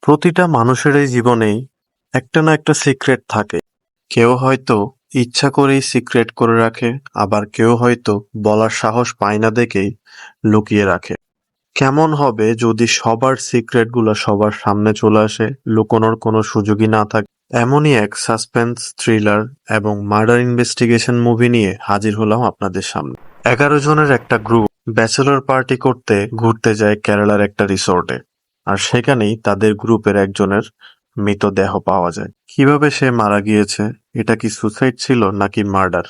প্রতিটা মানুষেরই জীবনেই একটা না একটা সিক্রেট থাকে। কেউ হয়তো ইচ্ছা করেই সিক্রেট করে রাখে, আবার কেউ হয়তো বলার সাহস পায় না দেখেই লুকিয়ে রাখে। কেমন হবে যদি সবার সিক্রেট গুলো সবার সামনে চলে আসে, লুকোনোর কোনো সুযোগই না থাকে? এমনই এক সাসপেন্স থ্রিলার এবং মার্ডার ইনভেস্টিগেশন মুভি নিয়ে হাজির হলাম আপনাদের সামনে। 11 জনের একটা গ্রুপ ব্যাচেলর পার্টি করতে ঘুরতে যায় কেরালার একটা রিসোর্টে। আর সেখানেই তাদের গ্রুপের একজনের মৃতদেহ পাওয়া যায়। কিভাবে সে মারা গিয়েছে, এটা কি সুসাইড ছিল নাকি মার্ডার,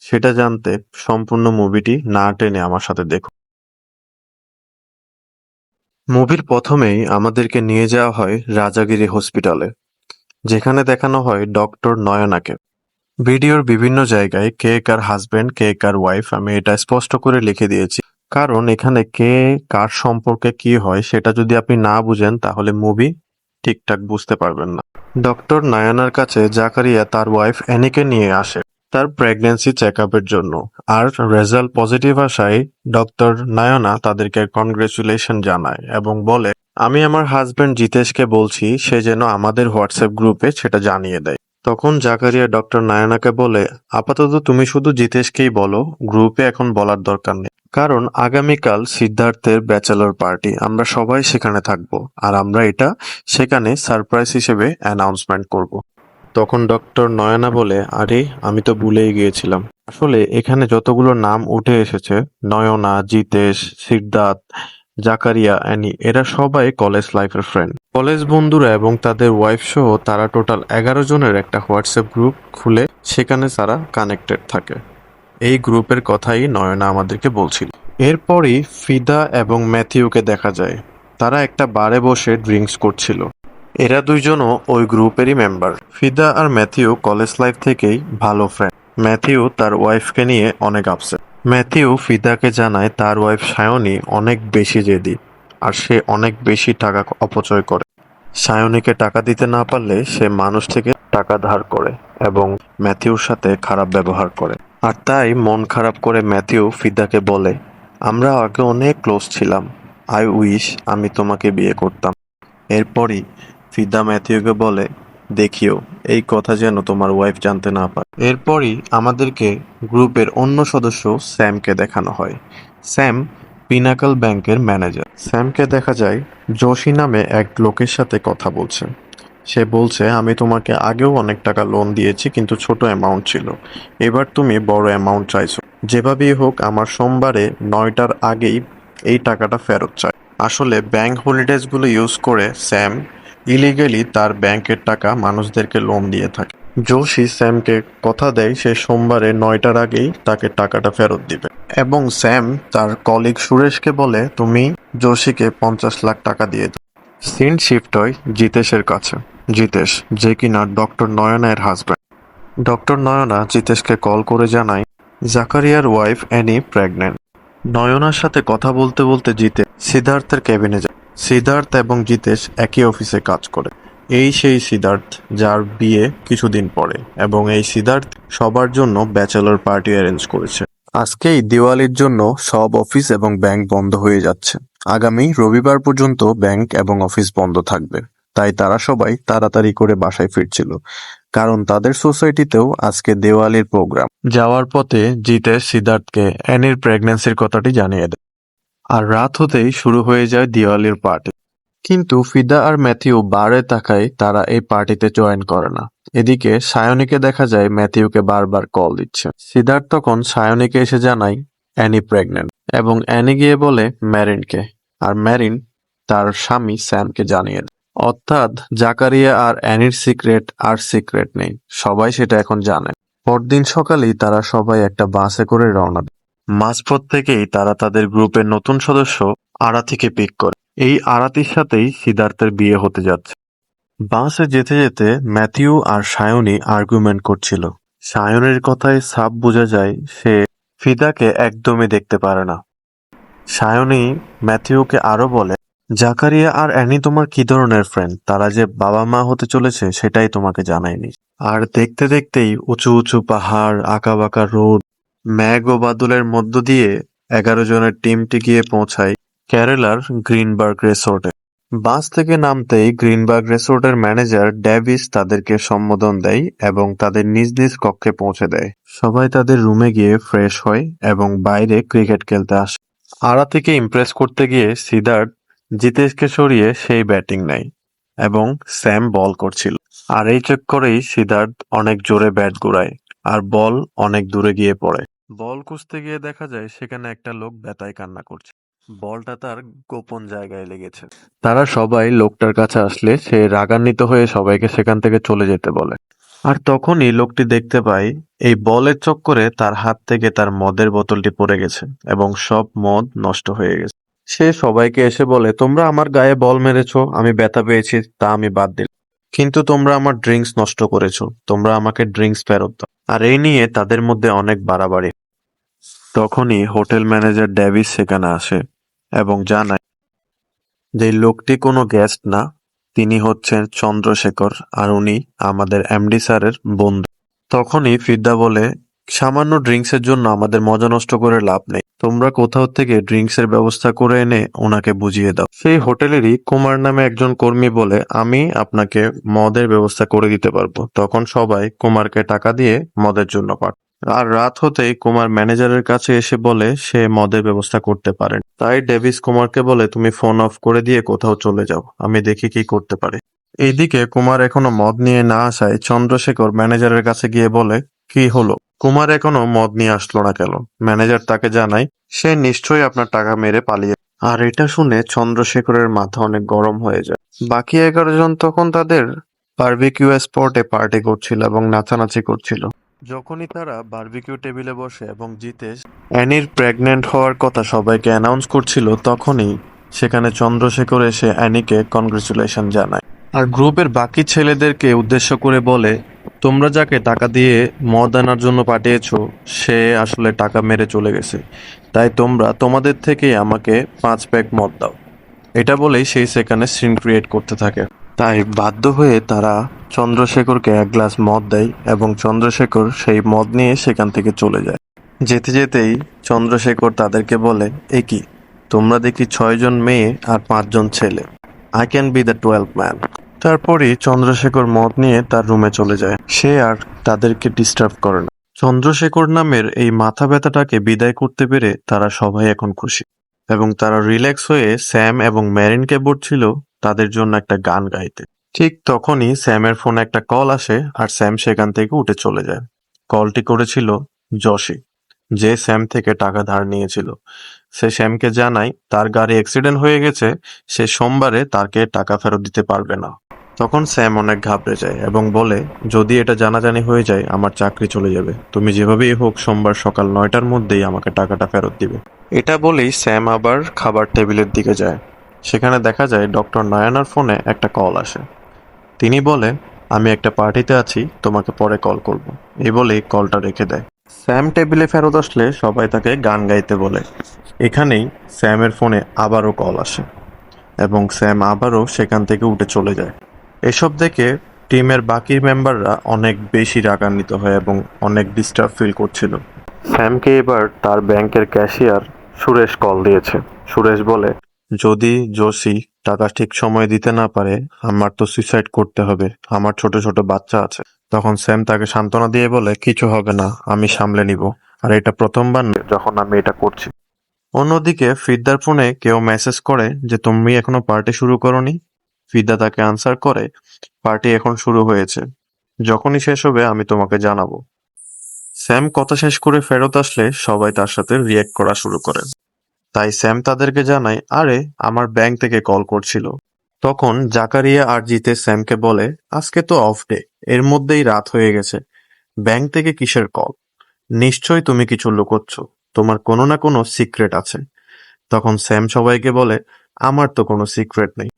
সেটা জানতে সম্পূর্ণ মুভিটি না টেনে আমার সাথে দেখুন। মুভির প্রথমেই আমাদেরকে নিয়ে যাওয়া হয় রাজাগিরি হসপিটালে, যেখানে দেখানো হয় ডক্টর নয়নাকে। ভিডিওর বিভিন্ন জায়গায় কে কার হাজবেন্ড, কে কার ওয়াইফ, আমি এটা স্পষ্ট করে লিখে দিয়েছি, কারণ এখানে কে কার সম্পর্কে কি হয় সেটা যদি আপনি না বুঝেন তাহলে মুভি ঠিকঠাক বুঝতে পারবেন না। ডক্টর নয়নার কাছে জাকারিয়া তার ওয়াইফ অ্যানিকে নিয়ে আসে তার প্রেগন্যান্সি চেক আপের জন্য। আর রেজাল্ট পজিটিভ আসায় ডক্টর নয়না তাদেরকে কনগ্রেচুলেশন জানায় এবং বলে, আমি আমার হাজবেন্ড জিতেশকে বলছি সে যেন আমাদের হোয়াটসঅ্যাপ গ্রুপে সেটা জানিয়ে দেয়। তখন জাকারিয়া ডক্টর নায়নাকে বলে, আপাতত তুমি শুধু জিতেশকেই বলো, গ্রুপে এখন বলার দরকার নেই, কারণ আগামীকাল সিদ্ধার্থের ব্যাচেলর পার্টি, আমরা সবাই সেখানে থাকবো আর আমরা এটা সেখানে সারপ্রাইজ হিসেবে অ্যানাউন্সমেন্ট করব। তখন ডক্টর নয়না বলে, আরে আমি তো ভুলেই গিয়েছিলাম, আসলে এখানে যতগুলো নাম উঠে এসেছে, নয়না, জিতেশ, সিদ্ধার্থ, জাকারিয়া, অ্যানি, এরা সবাই কলেজ লাইফের ফ্রেন্ড, কলেজ বন্ধুরা এবং তাদের ওয়াইফ সহ তারা টোটাল 11 জনের একটা হোয়াটসঅ্যাপ গ্রুপ খুলে সেখানে তারা কানেক্টেড থাকে। এই গ্রুপের কথাই নয়না আমাদেরকে বলছিল। এরপরই ফিদা এবং ম্যাথিউকে দেখা যায়, তারা একটা বারে বসে ড্রিঙ্কস করছিল। এরা দুইজনও ওই গ্রুপেরই মেম্বার। ফিদা আর ম্যাথিউ কলেজ লাইফ থেকেই ভালো ফ্রেন্ড। ম্যাথিউ তার ওয়াইফকে নিয়ে অনেক আপসেট। ম্যাথিউ ফিদাকে জানায় তার ওয়াইফ সায়নী অনেক বেশি জেদি আর সে অনেক বেশি টাকা অপচয় করে। সায়নীকে টাকা দিতে না পারলে সে মানুষ থেকে টাকা ধার করে এবং ম্যাথিউর সাথে খারাপ ব্যবহার করে। আর তাই মন খারাপ করে ম্যাথিউ ফিদাকে বলে, আমরা আগে অনেক ক্লোজ ছিলাম, আই উইশ আমি তোমাকে বিয়ে করতাম। এরপরই ফিদা ম্যাথিউকে বলে, দেখিও এই কথা যেন তোমার ওয়াইফ জানতে না পারে। এরপরই আমাদেরকে গ্রুপের অন্য সদস্য স্যামকে দেখানো হয়। স্যাম পিনাকল ব্যাংকের ম্যানেজার। স্যামকে দেখা যায় যোশী নামে এক লোকের সাথে কথা বলছে। সে বলছে, আমি তোমাকে আগেও অনেক টাকা লোন দিয়েছি কিন্তু ছোট অ্যামাউন্ট ছিল, এবার তুমি বড় অ্যামাউন্ট চাইছো, যেভাবেই হোক আমার সোমবারে 9টার আগেই এই টাকাটা ফেরত চাই। আসলে ব্যাংক হলিডেজগুলো ইউজ করে স্যাম ইলিগালি তার ব্যাংকের টাকা মানুষদেরকে লোন দিয়ে থাকে। যোশী স্যামকে কথা দেয় সে সোমবারে 9টার আগেই তাকে টাকাটা ফেরত দিবে এবং স্যাম তার কলিগ সুরেশকে বলে, তুমি যোশীকে 50 লাখ টাকা দিয়ে দাও। সিন শিফট হয় জিতেশের কাছে। জিতেশ, যে কিনা doctor Nayanar husband. Doctor Nayana জিতেশকে call করে জানায় জাকারিয়ার ওয়াইফ অ্যানি প্রেগন্যান্ট। নয়নার সাথে কথা বলতে বলতে জিতেশ সিদ্ধার্থের কেবিনে যায়। সিদ্ধার্থ এবং জিতেশ একই অফিসে কাজ করে। এই সেই সিদ্ধার্থ যার বিয়ে কিছুদিন পরে, এবং এই সিদ্ধার্থ সবার জন্য ব্যাচেলর পার্টি অ্যারেঞ্জ করেছে। আজকেই দিওয়ালির জন্য সব অফিস এবং ব্যাংক বন্ধ হয়ে যাচ্ছে। আগামী রবিবার পর্যন্ত ব্যাংক এবং অফিস বন্ধ থাকবে, তাই তারা সবাই তাড়াতাড়ি করে বাসায় ফিরছিল, কারণ তাদের সোসাইটিতেও আজকে দেওয়ালির প্রোগ্রাম। যাওয়ার পথে জিতেশ সিদ্ধার্থকে অ্যানির প্রেগন্যান্সির কথাটি জানিয়ে দেয়। আর রাত হতেই শুরু হয়ে যায় দিওয়ালির পার্টি। কিন্তু ফিদা আর ম্যাথিউ বারে তাকায়, তারা এই পার্টিতে জয়েন করে না। এদিকে সায়নীকে দেখা যায় ম্যাথিউকে বারবার কল দিচ্ছে। সিদ্ধার্থ তখন সায়নীকে এসে জানায় অ্যানি প্রেগন্যান্ট এবং অ্যানি গিয়ে বলে ম্যারিনকে, আর ম্যারিন তার স্বামী স্যামকে জানিয়ে দেয়। অর্থাৎ জাকারিয়া আর অ্যানির সিক্রেট আর সিক্রেট নেই, সবাই সেটা এখন জানে। পরদিন সকালেই তারা সবাই একটা বাসে করে রওনা দেয়। মাঝপথ থেকেই তারা তাদের গ্রুপের নতুন সদস্য আরাতিকে পিক করে। এই আরাতির সাথেই সিদ্ধার্থের বিয়ে হতে যাচ্ছে। বাসে যেতে যেতে ম্যাথিউ আর সায়নী আর্গুমেন্ট করছিল। সায়নের কথায় সাফ বোঝা যায় সে ফিদাকে একদমই দেখতে পারে না। সায়নী ম্যাথিউকে আরো বলে, জাকারিয়া আর অ্যানি তোমার কি ধরনের ফ্রেন্ড, তারা যে বাবা মা হতে চলেছে সেটাই তোমাকে জানায়নি। আর দেখতে দেখতেই উঁচু উঁচু পাহাড়, আঁকাবাঁকা রোড, মেঘ ও বাদলের মধ্য দিয়ে 11 জনের টিমটি গিয়ে পৌঁছায় কেরালার গ্রিনবার্গ রিসোর্টে। বাস থেকে নামতেই গ্রিনবার্গ রিসোর্টের ম্যানেজার ডেভিস তাদেরকে সম্বোধন দেয় এবং তাদের নিজ নিজ কক্ষে পৌঁছে দেয়। সবাই তাদের রুমে গিয়ে ফ্রেশ হয় এবং বাইরে ক্রিকেট খেলতে আসে। আরাতিকে ইমপ্রেস করতে গিয়ে সিদ্ধার্থ জিতেশকে সরিয়ে সেই ব্যাটিং নেয় এবং স্যাম বল করছিল। আর এই চক্করেই সিদ্ধার্থ অনেক জোরে ব্যাট ঘুরায় আর বল অনেক দূরে গিয়ে পড়ে। বল খুঁজতে গিয়ে দেখা যায় সেখানে একটা লোক ব্যথায় কান্না করছে। বলটা তার গোপন জায়গায় লেগেছে। তারা সবাই লোকটার কাছে আসলে সে রাগান্বিত হয়ে সবাইকে সেখান থেকে চলে যেতে বলে। আর তখনই লোকটি দেখতে পায় এই বলের চক্করে তার হাত থেকে তার মদের বোতলটি পড়ে গেছে এবং সব মদ নষ্ট হয়ে গেছে। সে সবাইকে এসে বলে, তোমরা আমার গায়ে বল মেরেছো, আমি ব্যথা পেয়েছি, তা আমি বাদ দিলাম, কিন্তু তোমরা আমার ড্রিঙ্কস নষ্ট করেছো, তোমরা আমাকে ড্রিঙ্কস ফেরত দাও। আর এই নিয়ে তাদের মধ্যে অনেক বাড়াবাড়ি। তখনই হোটেল ম্যানেজার ডেভিস সেখানে আসে এবং জানায় যে এই লোকটি কোনো গেস্ট না, তিনি হচ্ছেন চন্দ্রশেখর আর উনি আমাদের এমডি স্যারের বন্ধু। তখনই ফিরদা বলে, সামান্য ড্রিঙ্কসের জন্য আমাদের মজা নষ্ট করে লাভ নেই, তোমরা কোথাও থেকে ড্রিঙ্কসের ব্যবস্থা করে এনে ওনাকে বুঝিয়ে দাও। সেই হোটেলেরই কুমার নামে একজন কর্মী বলে, আমি আপনাকে মদের ব্যবস্থা করে দিতে পারবো। তখন সবাই কুমারকে টাকা দিয়ে মদের জন্য পাঠায়। আর রাত হতেই কুমার ম্যানেজারের কাছে এসে বলে সে মদের ব্যবস্থা করতে পারেন। তাই ডেভিস কুমারকে বলে, তুমি ফোন অফ করে দিয়ে কোথাও চলে যাও, আমি দেখি কি করতে পারি। এইদিকে কুমার এখনো মদ নিয়ে না আসায় চন্দ্রশেখর ম্যানেজারের কাছে গিয়ে বলে, কি হলো, কুমার এখনো মদ নিয়ে আসলো না কেন? ম্যানেজার তাকে জানায় সে নিশ্চয়ই আপনার টাকা মেরে পালিয়ে। আর এটা শুনে চন্দ্রশেখরের মাথা অনেক গরম হয়ে যায়। বাকি 11 জন তখন তাদের বারবিকিউ স্পটে পার্টি করছিল এবং নাচানাচি করছিল। যখনই তারা বারবিকিউ টেবিলে বসে এবং জিতেশ অ্যানির প্রেগনেন্ট হওয়ার কথা সবাইকে অ্যানাউন্স করছিল, তখনই সেখানে চন্দ্রশেখর এসে অ্যানিকে কনগ্রেচুলেশন জানায়। আর গ্রুপের বাকি ছেলেদেরকে উদ্দেশ্য করে বলে, তোমরা যাকে টাকা দিয়ে মদ আনার জন্য পাঠিয়েছো সে আসলে টাকা মেরে চলে গেছে, তাই তোমরা তোমাদের থেকেই আমাকে 5 প্যাক মদ দাও। এটা বলেই সেই সেখানে সিন ক্রিয়েট করতে থাকে। তাই বাধ্য হয়ে তারা চন্দ্রশেখরকে 1 গ্লাস মদ দেয় এবং চন্দ্রশেখর সেই মদ নিয়ে সেখান থেকে চলে যায়। যেতে যেতেই চন্দ্রশেখর তাদেরকে বলে, এ কি, তোমরা দেখি 6 জন মেয়ে আর 5 জন ছেলে, I can be the 12th man. তারপরই চন্দ্রশেখর মদ নিয়ে তার রুমে চলে যায়। সে আর তাদেরকে ডিস্টার্ব করে না। চন্দ্রশেখর নামের এই মাথা ব্যথাটাকে বিদায় করতে পেরে তারা সবাই এখন খুশি এবং তারা রিল্যাক্স হয়ে স্যাম এবং ম্যারিনকে বলছিল তাদের জন্য একটা গান গাইতে। ঠিক তখনই স্যামের ফোনে একটা কল আসে আর স্যাম সেখান থেকে উঠে চলে যায়। কলটি করেছিল জশি, যে স্যাম থেকে টাকা ধার নিয়েছিল। সে স্যামকে জানায় তার গাড়ি অ্যাক্সিডেন্ট হয়ে গেছে, সে সোমবারে তাকে টাকা ফেরত দিতে পারবে না। তখন স্যাম অনেক ঘাবড়ে যায় এবং বলে, যদি এটা জানাজানি হয়ে যায় আমার চাকরি চলে যাবে, তুমি যেভাবেই হোক সোমবার সকাল 9টার মধ্যেই আমাকে টাকাটা ফেরত দিবে। এটা বলেই স্যাম আবার খাবার টেবিলের দিকে যায়। সেখানে দেখা যায় ডক্টর নয়নার ফোনে একটা কল আসে। তিনি বলেন, আমি একটা পার্টিতে আছি, তোমাকে পরে কল করব। এই বলেই কলটা রেখে দেয়। স্যাম টেবিলে ফেরত আসলে সবাই তাকে গান গাইতে বলে। এখানেই স্যামের ফোনে আবারও কল আসে এবং স্যাম আবারও সেখান থেকে উঠে চলে যায়। এসব দেখে টিমের বাকি মেম্বাররা অনেক বেশি রাগান্বিত হয় এবং অনেক ডিস্টার্ব ফিল করছিল। স্যামকে এবার তার ব্যাংকের ক্যাশিয়ার সুরেশ কল দিয়েছে। সুরেশ বলে, যদি জোশী টাকা ঠিক সময়ে দিতে না পারে আমার তো সুইসাইড করতে হবে, আমার ছোট ছোট বাচ্চা আছে। তখন স্যাম তাকে সান্ত্বনা দিয়ে বলে, কিছু হবে না, আমি সামলে নিব, আর এটা প্রথমবার নয় যখন আমি এটা করছি। অন্যদিকে ফিরদার ফোনে কেউ মেসেজ করে যে তুমি এখনো পার্টি শুরু করোনি। ফিরদা তাকে আনসার করে, পার্টি এখন শুরু হয়েছে, যখনই শেষ হবে আমি তোমাকে জানাবো। স্যাম কথা শেষ করে ফেরত আসলে সবাই তার সাথে রিয়েক্ট করা শুরু করে। তাই স্যাম তাদেরকে জানায়, আরে আমার ব্যাংক থেকে কল করছিল। তখন জাকারিয়া আর জিতে স্যামকে বলে, আজকে তো অফ ডে, এর মধ্যেই রাত হয়ে গেছে, ব্যাংক থেকে কিসের কল? নিশ্চয়ই তুমি কিছু লুকোচ্ছ, তোমার কোনো না কোনো সিক্রেট আছে। তখন স্যাম সবাইকে বলে, আমার তো কোনো সিক্রেট নেই।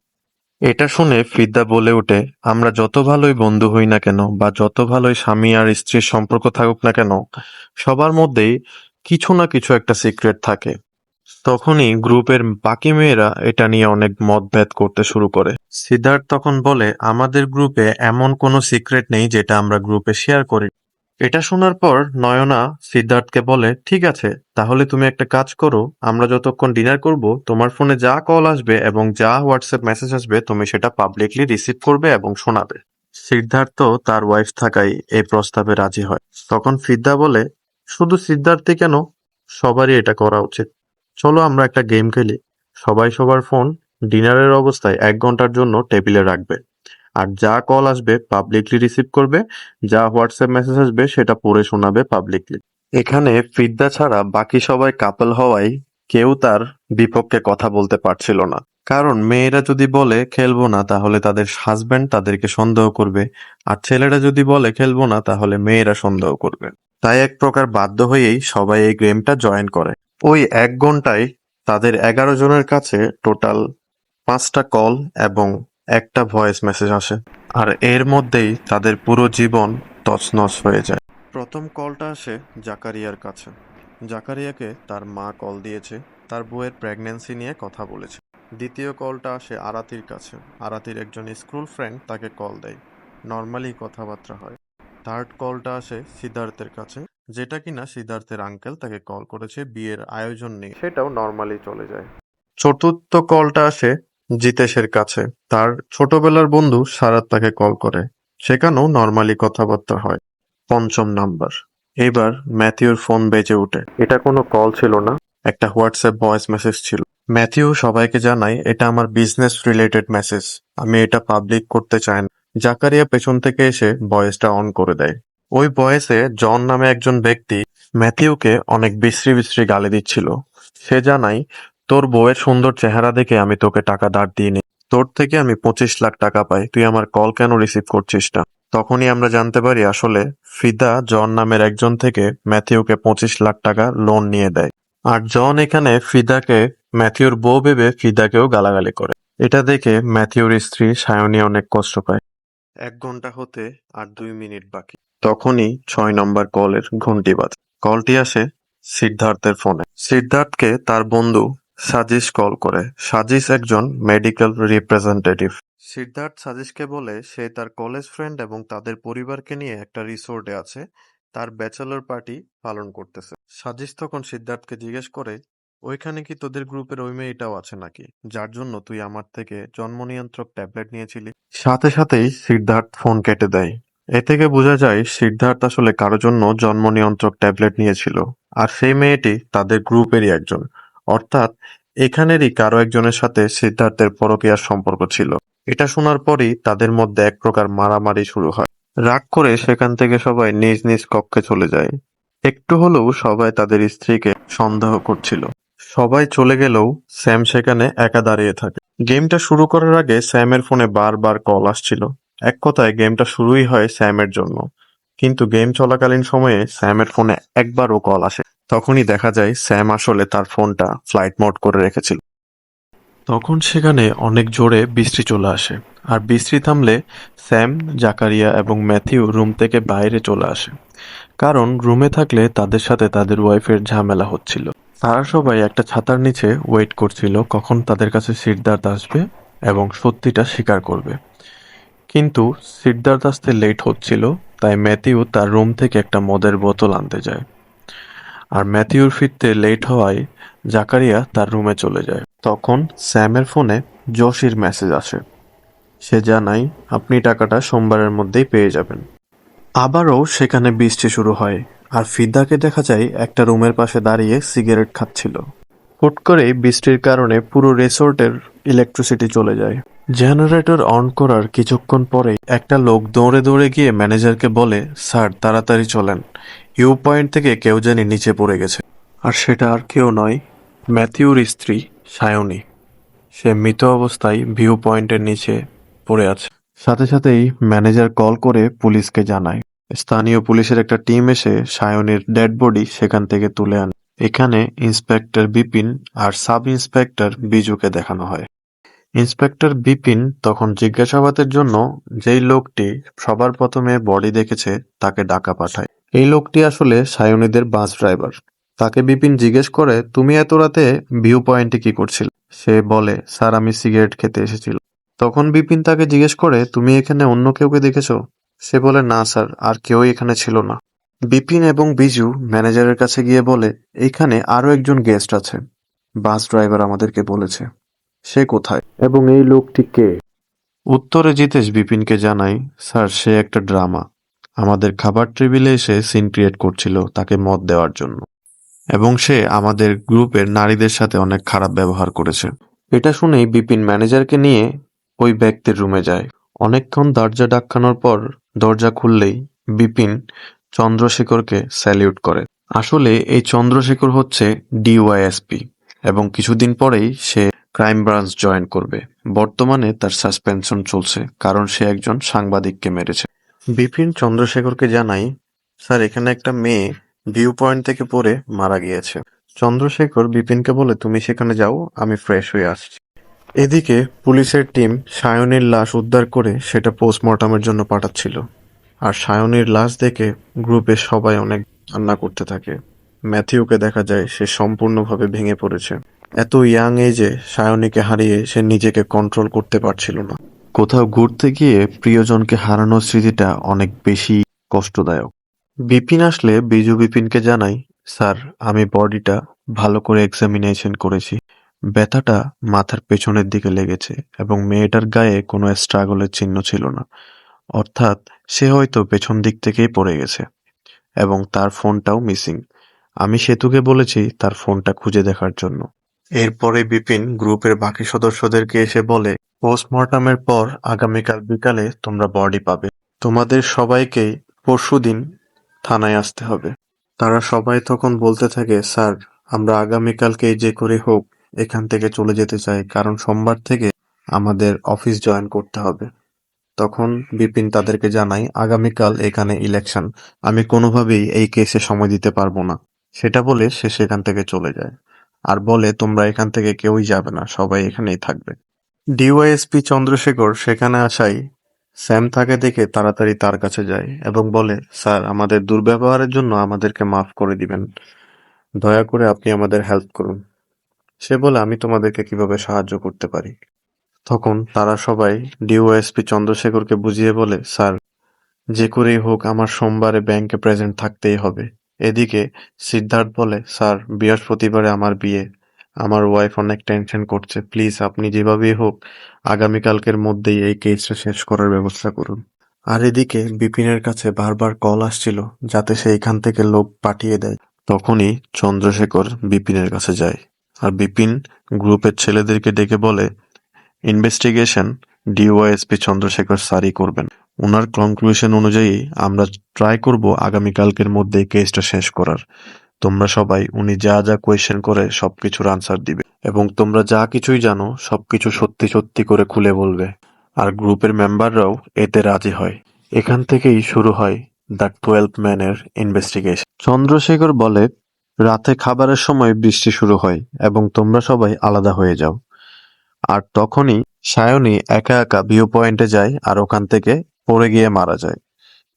এটা শুনে ফিরদা বলে ওঠে, আমরা যত ভালোই বন্ধু হই না কেন বা যত ভালোই স্বামী আর স্ত্রীর সম্পর্ক থাকুক না কেন, সবার মধ্যেই কিছু না কিছু একটা সিক্রেট থাকে। তখনই গ্রুপের বাকি মেয়েরা এটা নিয়ে অনেক মতভেদ করতে শুরু করে। সিদ্ধার্থ তখন বলে, আমাদের গ্রুপে এমন কোনো সিক্রেট নেই যেটা আমরা গ্রুপে শেয়ার করি। এটা শোনার পর নয়না সিদ্ধার্থকে বলে, ঠিক আছে, তাহলে তুমি একটা কাজ করো, আমরা যতক্ষণ ডিনার করব তোমার ফোনে যা কল আসবে এবং যা হোয়াটসঅ্যাপ মেসেজ আসবে তুমি সেটা পাবলিকলি রিসিভ করবে এবং শোনাবে। সিদ্ধার্থ তার ওয়াইফ থাকায় এই প্রস্তাবে রাজি হয়। তখন ফিদা বলে, শুধু সিদ্ধার্থই কেন, সবারই এটা করা উচিত। চলো আমরা একটা গেম খেলি। সবাই সবার ফোন ডিনারের অবস্থায় 1 ঘন্টার জন্য টেবিলে রাখবে, আর যা কল আসবে পাবলিকলি রিসিভ করবে, যা হোয়াটসঅ্যাপ মেসেজ আসবে সেটা পড়ে শোনাবে পাবলিকলি। এখানে ফিদ্দা ছাড়া বাকি সবাই কাপল হওয়ায় কেউ তার বিপক্ষে কথা বলতে পারছিল না। কারণ মেয়েরা যদি বলে খেলবো না তাহলে তাদের হাজবেন্ড তাদেরকে সন্দেহ করবে, আর ছেলেরা যদি বলে খেলবো না তাহলে মেয়েরা সন্দেহ করবে। তাই এক প্রকার বাধ্য হয়েই সবাই এই গেমটা জয়েন করে। ওই 1 ঘন্টায় তাদের 11 জনের কাছে টোটাল 5টা কল এবং একটা ভয়েস মেসেজ আসে, আর এর মধ্যেই তাদের পুরো জীবন তছনছ হয়ে যায়। প্রথম কলটা আসে জাকারিয়ার কাছে। জাকারিয়াকে তার মা কল দিয়েছে, তার বউয়ের প্রেগন্যান্সি নিয়ে কথা বলেছে। দ্বিতীয় কলটা আসে আরাতির কাছে। আরাতির একজন স্কুল ফ্রেন্ড তাকে কল দেয়, নর্মালি কথাবার্তা হয়। থার্ড কলটা আসে সিদ্ধার্থের কাছে, যেটা কিনা সিদ্ধার্থের আঙ্কেল তাকে কল করেছে বিয়ের আয়োজন নিয়ে, সেটাও নর্মালি চলে যায়। চতুর্থ কলটা আসে জিতেশের কাছে। তার ছোটবেলার বন্ধু সারাত তাকে কল করে, সেখানেও নর্মালি কথাবার্তা হয়। পঞ্চম নাম্বার, এবার ম্যাথিউর ফোন বেজে ওঠে। এটা কোনো কল ছিল না, একটা হোয়াটসঅ্যাপ ভয়েস মেসেজ ছিল। ম্যাথিউ সবাইকে জানায়, এটা আমার বিজনেস রিলেটেড মেসেজ, আমি এটা পাবলিক করতে চাই না। জাকারিয়া পেছন থেকে এসে ভয়েসটা অন করে দেয়। ওই ভয়েসে জন নামে একজন ব্যক্তি ম্যাথিউকে অনেক বিশ্রী বিশ্রী গালি দিচ্ছিল। সে জানায়, তোর বউয়ের সুন্দর চেহারা দেখে আমি তোকে টাকা ধার দিইনি, তোর থেকে আমি 25 লাখ টাকা পাই, তুই আমার কল কেন রিসিভ করছিস না? তখনই আমরা জানতে পারি আসলে ফিদা জন নামের একজন থেকে ম্যাথিউকে 25 লাখ টাকা লোন নিয়ে দেয়। আর জন এখানে ফিদাকে ম্যাথিউর বউ ভেবে ফিদাকেও গালাগালি করে। এটা দেখে ম্যাথিউর স্ত্রী সায়নী অনেক কষ্ট পায়। 1 ঘন্টা হতে আর 2 মিনিট বাকি। তখনই 6 নম্বর কলের ঘন্টি বাজে। কলটি আসে সিদ্ধার্থের ফোনে। সিদ্ধার্থকে তার বন্ধু সাজিশ কল করে। সাজিশ একজন মেডিকেল রিপ্রেজেন্টেটিভ। সিদ্ধার্থ সাজিশকে বলে সে তার কলেজ ফ্রেন্ড এবং তাদের পরিবারকে নিয়ে একটা রিসোর্টে আছে, তার ব্যাচেলর পার্টি পালন করতেছে। সাজিশ তখন সিদ্ধার্থকে জিজ্ঞেস করে, ওইখানে কি তোদের গ্রুপের ওই মেয়েটাও আছে নাকি, যার জন্য তুই আমার থেকে জন্ম নিয়ন্ত্রক ট্যাবলেট নিয়েছিলি? সাথে সাথেই সিদ্ধার্থ ফোন কেটে দেয়। এ থেকে বোঝা যায় সিদ্ধার্থ আসলে কারো জন্য জন্ম নিয়ন্ত্রক ট্যাবলেট নিয়েছিল, আর সেই মেয়েটি তাদের গ্রুপেরই একজন। অর্থাৎ এখানেরই কারো একজনের সাথে সিদ্ধার্থের পরকীয়ার সম্পর্ক ছিল। এটা শোনার পরই তাদের মধ্যে এক প্রকার মারামারি শুরু হয়। রাগ করে সেখান থেকে সবাই নিজ নিজ কক্ষে চলে যায়। একটু হলেও সবাই তাদের স্ত্রীকে সন্দেহ করছিল। সবাই চলে গেলেও স্যাম সেখানে একা দাঁড়িয়ে থাকে। গেমটা শুরু করার আগে স্যামের ফোনে বারবার কল আসছিল। এক কথায় গেমটা শুরুই হয় স্যামের জন্য, কিন্তু গেম চলাকালীন সময়ে স্যামের ফোনে একবারও কল আসে। তখনই দেখা যায় স্যাম আসলে তার ফোনটা ফ্লাইট মোড করে রেখেছিল। তখন সেখানে অনেক জোরে বৃষ্টি চলে আসে, আর বৃষ্টি থামলে স্যাম, জাকারিয়া এবং ম্যাথিউ রুম থেকে বাইরে চলে আসে। কারণ রুমে থাকলে তাদের সাথে তাদের ওয়াইফের ঝামেলা হচ্ছিল। তারা সবাই একটা ছাতার নিচে ওয়েট করছিল কখন তাদের কাছে সিদ্ধার্থ আসবে এবং সত্যিটা স্বীকার করবে। কিন্তু সিদ্ধার্থ আসতে লেট হচ্ছিল, তাই ম্যাথিউ তার রুম থেকে একটা মদের বোতল আনতে যায়। আর ম্যাথিউর ফিরতে লেট হওয়ায় জাকারিয়া তার রুমে চলে যায়। তখন স্যামের ফোনে জোশির মেসেজ আসে। সে জানায়, আপনি টাকাটা সোমবারের মধ্যেই পেয়ে যাবেন। আবারও সেখানে বৃষ্টি শুরু হয়, আর ফিদাকে দেখা যায় একটা রুমের পাশে দাঁড়িয়ে সিগারেট খাচ্ছিল। হুট করেই বৃষ্টির কারণে পুরো রিসোর্টের ইলেকট্রিসিটি চলে যায়। জেনারেটর অন করার কিছুক্ষণ পরেই একটা লোক দৌড়ে দৌড়ে গিয়ে ম্যানেজারকে বলে, স্যার তাড়াতাড়ি চলেন, ইউ পয়েন্ট থেকে কেউ জানি নিচে পড়ে গেছে। আর সেটা আর কেউ নয়, ম্যাথিউর স্ত্রী সায়নী। সে মৃত অবস্থায় ভিউ পয়েন্টের নিচে পড়ে আছে। সাথে সাথেই ম্যানেজার কল করে পুলিশকে জানায়। স্থানীয় পুলিশের একটা টিম এসে সায়নীর ডেড বডি সেখান থেকে তুলে আনে। এখানে ইন্সপেক্টর বিপিন আর সাব ইন্সপেক্টর বিজুকে দেখানো হয়। ইন্সপেক্টর বিপিন তখন জিজ্ঞাসাবাদের জন্য যেই লোকটি সবার প্রথমে বডি দেখেছে তাকে ডাকা পাঠায়। এই লোকটি আসলে সায়নীদের বাস ড্রাইভার। তাকে বিপিন জিজ্ঞেস করে, তুমি এত রাতে ভিউ পয়েন্টে কি করছিলে? সে বলে, স্যার আমি সিগারেট খেতে এসেছিলাম। তখন বিপিন তাকে জিজ্ঞেস করে, তুমি এখানে অন্য কাউকে দেখেছো? সে বলে, না স্যার, আর কেউই এখানে ছিল না। বিপিন এবং বিজু ম্যানেজারের কাছে গিয়ে বলে, এইখানে আরো একজন গেস্ট আছে। বাস ড্রাইভার আমাদেরকে বলেছে। সে কোথায় এবং এই লোকটি কে? উত্তরে জিতেশ বিপিনকে জানায়, স্যার সে একটা ড্রামা। আমাদের খাবার টেবিলে এসে সিন ক্রিয়েট করছিল তাকে মদ দেওয়ার জন্য, এবং সে আমাদের গ্রুপের নারীদের সাথে অনেক খারাপ ব্যবহার করেছে। এটা শুনেই বিপিন ম্যানেজারকে নিয়ে ওই ব্যক্তির রুমে যায়। অনেকক্ষণ দরজা ধাক্কানোর পর দরজা খুললেই বিপিন চন্দ্রশেখরকে স্যালিউট করে। আসলে এই চন্দ্রশেখর হচ্ছে ডিওয়াইএসপি এবং কিছুদিন পরেই সে ক্রাইম ব্রাঞ্চ জয়েন করবে। বর্তমানে তার সাসপেনশন চলছে কারণ সে একজন সাংবাদিককে মেরেছে। বিপিন চন্দ্রশেখরকে জানায়, স্যার এখানে একটা মেয়ে ভিউ পয়েন্ট থেকে পড়ে মারা গিয়েছে। চন্দ্রশেখর বিপিনকে বলে, তুমি সেখানে যাও, আমি ফ্রেশ হয়ে আসছি। এদিকে পুলিশের টিম সায়নীর লাশ উদ্ধার করে সেটা পোস্টমর্টমের জন্য পাঠাচ্ছিল। আর সায়নীর লাশ দেখে গ্রুপের সবাই অনেক কান্না করতে থাকে। ম্যাথিউকে দেখা যায় সে সম্পূর্ণভাবে ভেঙে পড়েছে। এত ইয়াং এজে সায়নীকে হারিয়ে সে নিজেকে কন্ট্রোল করতে পারছিল না। কোথাও ঘুরতে গিয়ে প্রিয়জনকে হারানোর স্মৃতিটা অনেক বেশি কষ্টদায়ক। বিপিন আসলে বিজু বিপিনকে জানাই, স্যার আমি বডিটা ভালো করে এক্সামিনেশন করেছি। ব্যথাটা মাথার পেছনের দিকে লেগেছে এবং মেয়েটার গায়ে কোনো স্ট্রাগলের চিহ্ন ছিল না। অর্থাৎ সে হয়তো পেছন দিক থেকেই পড়ে গেছে এবং তার ফোনটাও মিসিং। আমি সেতুকে বলেছি তার ফোনটা খুঁজে দেখার জন্য। এরপরে বিপিন গ্রুপের বাকি সদস্যদেরকে এসে বলে, পোস্টমর্টমের পর আগামীকাল বিকালে তোমরা বডি পাবে। তোমাদের সবাইকেই পরশুদিন থানায় আসতে হবে। তারা সবাই তখন বলতে থাকে, স্যার আমরা আগামীকালকেই যে করে হোক এখান থেকে চলে যেতে চাই, কারণ সোমবার থেকে আমাদের অফিস জয়েন করতে হবে। তখন বিপিন তাদেরকে জানায়, আগামীকাল এখানে ইলেকশন, আমি কোনোভাবেই এই কেসে সময় দিতে পারবো না। সেটা বলে সে সেখান থেকে চলে যায় আর বলে, তোমরা এখান থেকে কেউই যাবে না, সবাই এখানেই থাকবে। ডিওয়াইএসপি চন্দ্রশেখর সেখানে আসায় স্যাম তাকে দেখে তাড়াতাড়ি তার কাছে যায় এবং বলে, স্যার আমাদের দুর্ব্যবহারের জন্য আমাদেরকে মাফ করে দিবেন, দয়া করে আপনি আমাদের হেল্প করুন। সে বলে, আমি তোমাদেরকে কিভাবে সাহায্য করতে পারি। তখন তারা সবাই ডিওএসপি চন্দ্রশেখরকে বুঝিয়ে বলে, স্যার যে করেই হোক আমার সোমবারে ব্যাংকে প্রেজেন্ট থাকতেই হবে। এদিকে সিদ্ধার্থ বলে, স্যার বৃহস্পতিবারে আমার বিয়ে, আমার ওয়াইফ অনেক টেনশন করছে, প্লিজ আপনি যেভাবেই হোক আগামীকালকের মধ্যেই এই কেসটা শেষ করার ব্যবস্থা করুন। আর এদিকে বিপিনের কাছে বারবার কল আসছিল যাতে সে এখান থেকে লোক পাঠিয়ে দেয়। তখনই চন্দ্রশেখর বিপিনের কাছে যায় আর বিপিন গ্রুপের ছেলেদেরকে ডেকে বলে, ইনভেস্টিগেশন ডিওয়াইএসপি চন্দ্রশেখর স্যারই করবেন। ওনার কনক্লুশন অনুযায়ী আমরা ট্রাই করব আগামীকালকের মধ্যে কেসটা শেষ করার। তোমরা সবাই উনি যা যা কোয়েশ্চেন করে সবকিছুর আনসার দিবে এবং তোমরা যা কিছুই জানো সবকিছু সত্যি সত্যি করে খুলে বলবে। আর গ্রুপের মেম্বাররাও এতে রাজি হয়। এখান থেকেই শুরু হয় দ্য 12 ম্যানের ইনভেস্টিগেশন। চন্দ্রশেখর বলে, রাতে খাবারের সময় বৃষ্টি শুরু হয় এবং তোমরা সবাই আলাদা হয়ে যাও। আর তখনই সায়নী একা একা ভিউ পয়েন্টে যায় আর ওখান থেকে পড়ে গিয়ে মারা যায়।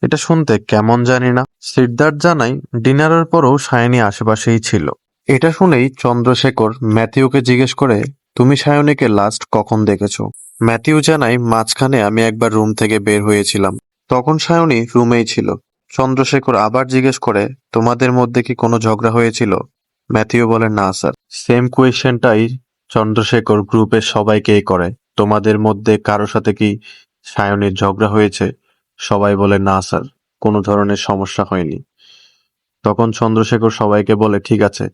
এটা শুনতে কেমন জানি না। সিদ্ধার্থ জানাই, ডিনারের পরও সায়নী আশেপাশেই ছিল। এটা শুনেই চন্দ্রশেখর ম্যাথিউকে জিজ্ঞেস করে, তুমি সায়নীকে লাস্ট কখন দেখেছো? ম্যাথিউ জানাই, মাঝখানে আমি একবার রুম থেকে বের হয়েছিলাম, তখন সায়নী রুমেই ছিল। চন্দ্রশেখর আবার জিজ্ঞেস করে, তোমাদের মধ্যে কি কোনো ঝগড়া হয়েছিল? ম্যাথিউ বলে, না স্যার। সেম কোয়েশ্চেনটাই চন্দ্রশেখর গ্রুপের সবাইকেই করে, তোমাদের মধ্যে কারো সাথে কি সায়নীর ঝগড়া হয়েছে? সবাই বলে, না স্যার, কোনো ধরনের সমস্যা হয়নি। তখন চন্দ্রশেখর সবাইকে বলে, ঠিক আছে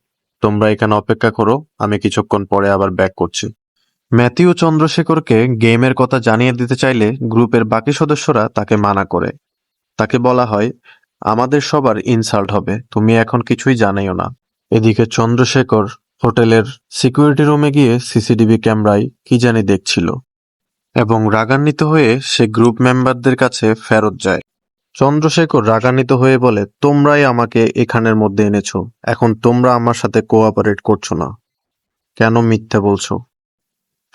তোমরা এখানে অপেক্ষা করো, আমি কিছুক্ষণ পরে আবার ব্যাক করছি। ম্যাথিউ চন্দ্রশেখরকে গেমের কথা জানিয়ে দিতে চাইলে গ্রুপের বাকি সদস্যরা তাকে মানা করে। তাকে বলা হয়, আমাদের সবার ইনসাল্ট হবে, তুমি এখন কিছুই জানাইও না। এদিকে চন্দ্রশেখর হোটেলের সিকিউরিটি রুমে গিয়ে সিসিটিভি ক্যামেরায় কি জানি দেখছিল এবং রাগান্বিত হয়ে সে গ্রুপ মেম্বারদের কাছে ফেরত যায়। চন্দ্রশেখর রাগান্বিত হয়ে বলে, তোমরাই আমাকে এখানের মধ্যে এনেছো, এখন তোমরা আমার সাথে কোঅপারেট করছো না, কেন মিথ্যে বলছো?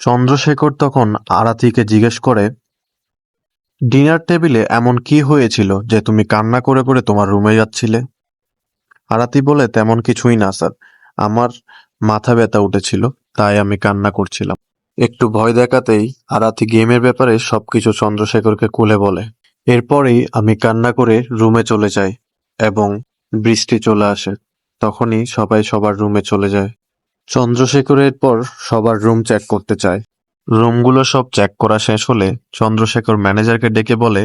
চন্দ্রশেখর তখন আরাতিকে জিজ্ঞেস করে, ডিনার টেবিলে এমন কি হয়েছিল যে তুমি কান্না করে করে তোমার রুমে যাচ্ছিলে? আরাতি বলে, তেমন কিছুই না স্যার, আমার মাথা ব্যথা উঠেছিল তাই আমি কান্না করছিলাম। একটু ভয় দেখাতেই আরাতি গেমের ব্যাপারে সবকিছু চন্দ্রশেখরকে খুলে বলে। এরপরেই আমি কান্না করে রুমে চলে যাই এবং বৃষ্টি চলে আসে। তখনই সবাই সবার রুমে চলে যায়। চন্দ্রশেখর এরপর সবার রুম চেক করতে চায়। রুমগুলো সব চেক করা শেষ হলে চন্দ্রশেখর ম্যানেজারকে ডেকে বলে,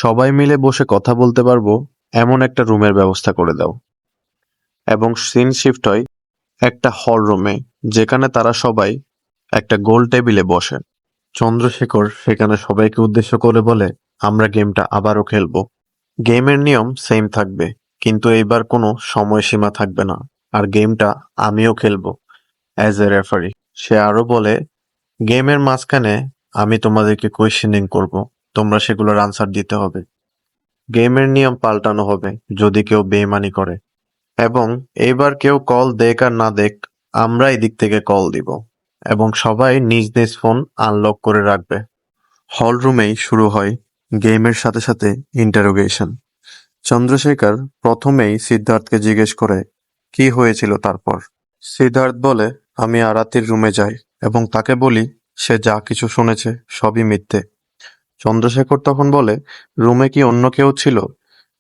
সবাই মিলে বসে কথা বলতে পারবো এমন একটা রুমের ব্যবস্থা করে দাও। এবং সিন শিফট হয় একটা হল রুমে, যেখানে তারা সবাই একটা গোল টেবিলে বসে। চন্দ্রশেখর সেখানে সবাইকে উদ্দেশ্য করে বলে, আমরা গেমটা আবারও খেলবো। গেমের নিয়ম সেম থাকবে, কিন্তু এইবার কোনো সময়সীমা থাকবে না। আর গেমটা আমিও খেলবো অ্যাজ এ রেফারি। সে আরো বলে, গেমের মাঝখানে আমি তোমাদেরকে কোয়েশ্চেনিং করব, তোমরা সেগুলোর আনসার দিতে হবে। গেমের নিয়ম পাল্টানো হবে যদি কেউ বেইমানি করে। এবং এইবার কেউ কল দেখ আর না দেখ, আমরা এদিক থেকে কল দিব। এবং সবাই নিজ নিজ ফোন আনলক করে রাখবে। হল রুমেই শুরু হয় গেমের সাথে সাথে ইন্টারোগেশন। চন্দ্রশেখর প্রথমেই সিদ্ধার্থকে জিজ্ঞেস করে কি হয়েছিল তারপর। সিদ্ধার্থ বলে, আমি আরাতির রুমে যাই এবং তাকে বলি সে যা কিছু শুনেছে সবই মিথ্যে। চন্দ্রশেখর তখন বলে, রুমে কি অন্য কেউ ছিল?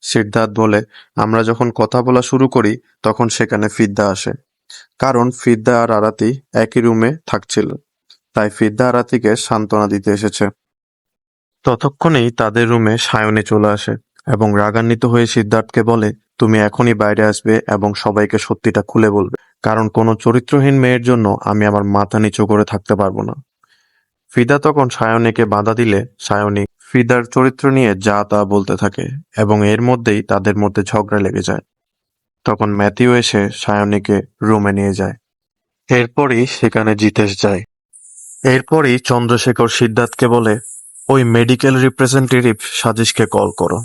সিদ্ধার্থ বলে, আমরা যখন কথা বলা শুরু করি তখন সেখানে ফিদ্দা আসে। কারণ ফিদ্দা আর আরাতি একই রুমে থাকছিল, তাই ফিদ্দা আরাতিকে সান্ত্বনা দিতে এসেছে। ততক্ষণেই তাদের রুমে সায়নী চলে আসে এবং রাগান্বিত হয়ে সিদ্ধার্থকে বলে, তুমি এখনই বাইরে আসবে এবং সবাইকে সত্যিটা খুলে বলবে, কারণ কোনো চরিত্রহীন মেয়ের জন্য আমি আমার মাথা নিচু করে থাকতে পারবো না। ফিদা তখন সায়নীকে বাধা দিলে সায়নী ফিদার চরিত্র নিয়ে যা তা বলতে থাকে এবং এর মধ্যেই তাদের মধ্যে ঝগড়া লেগে যায়। তখন ম্যাথিউ এসে সায়নীকে রুমে নিয়ে যায়। এরপরই সেখানে জিতেশ যায়। এরপরই চন্দ্রশেখর সিদ্ধার্থকে বলে, ওই মেডিকেল রিপ্রেজেন্টেটিভ সাজিশকে কল করো,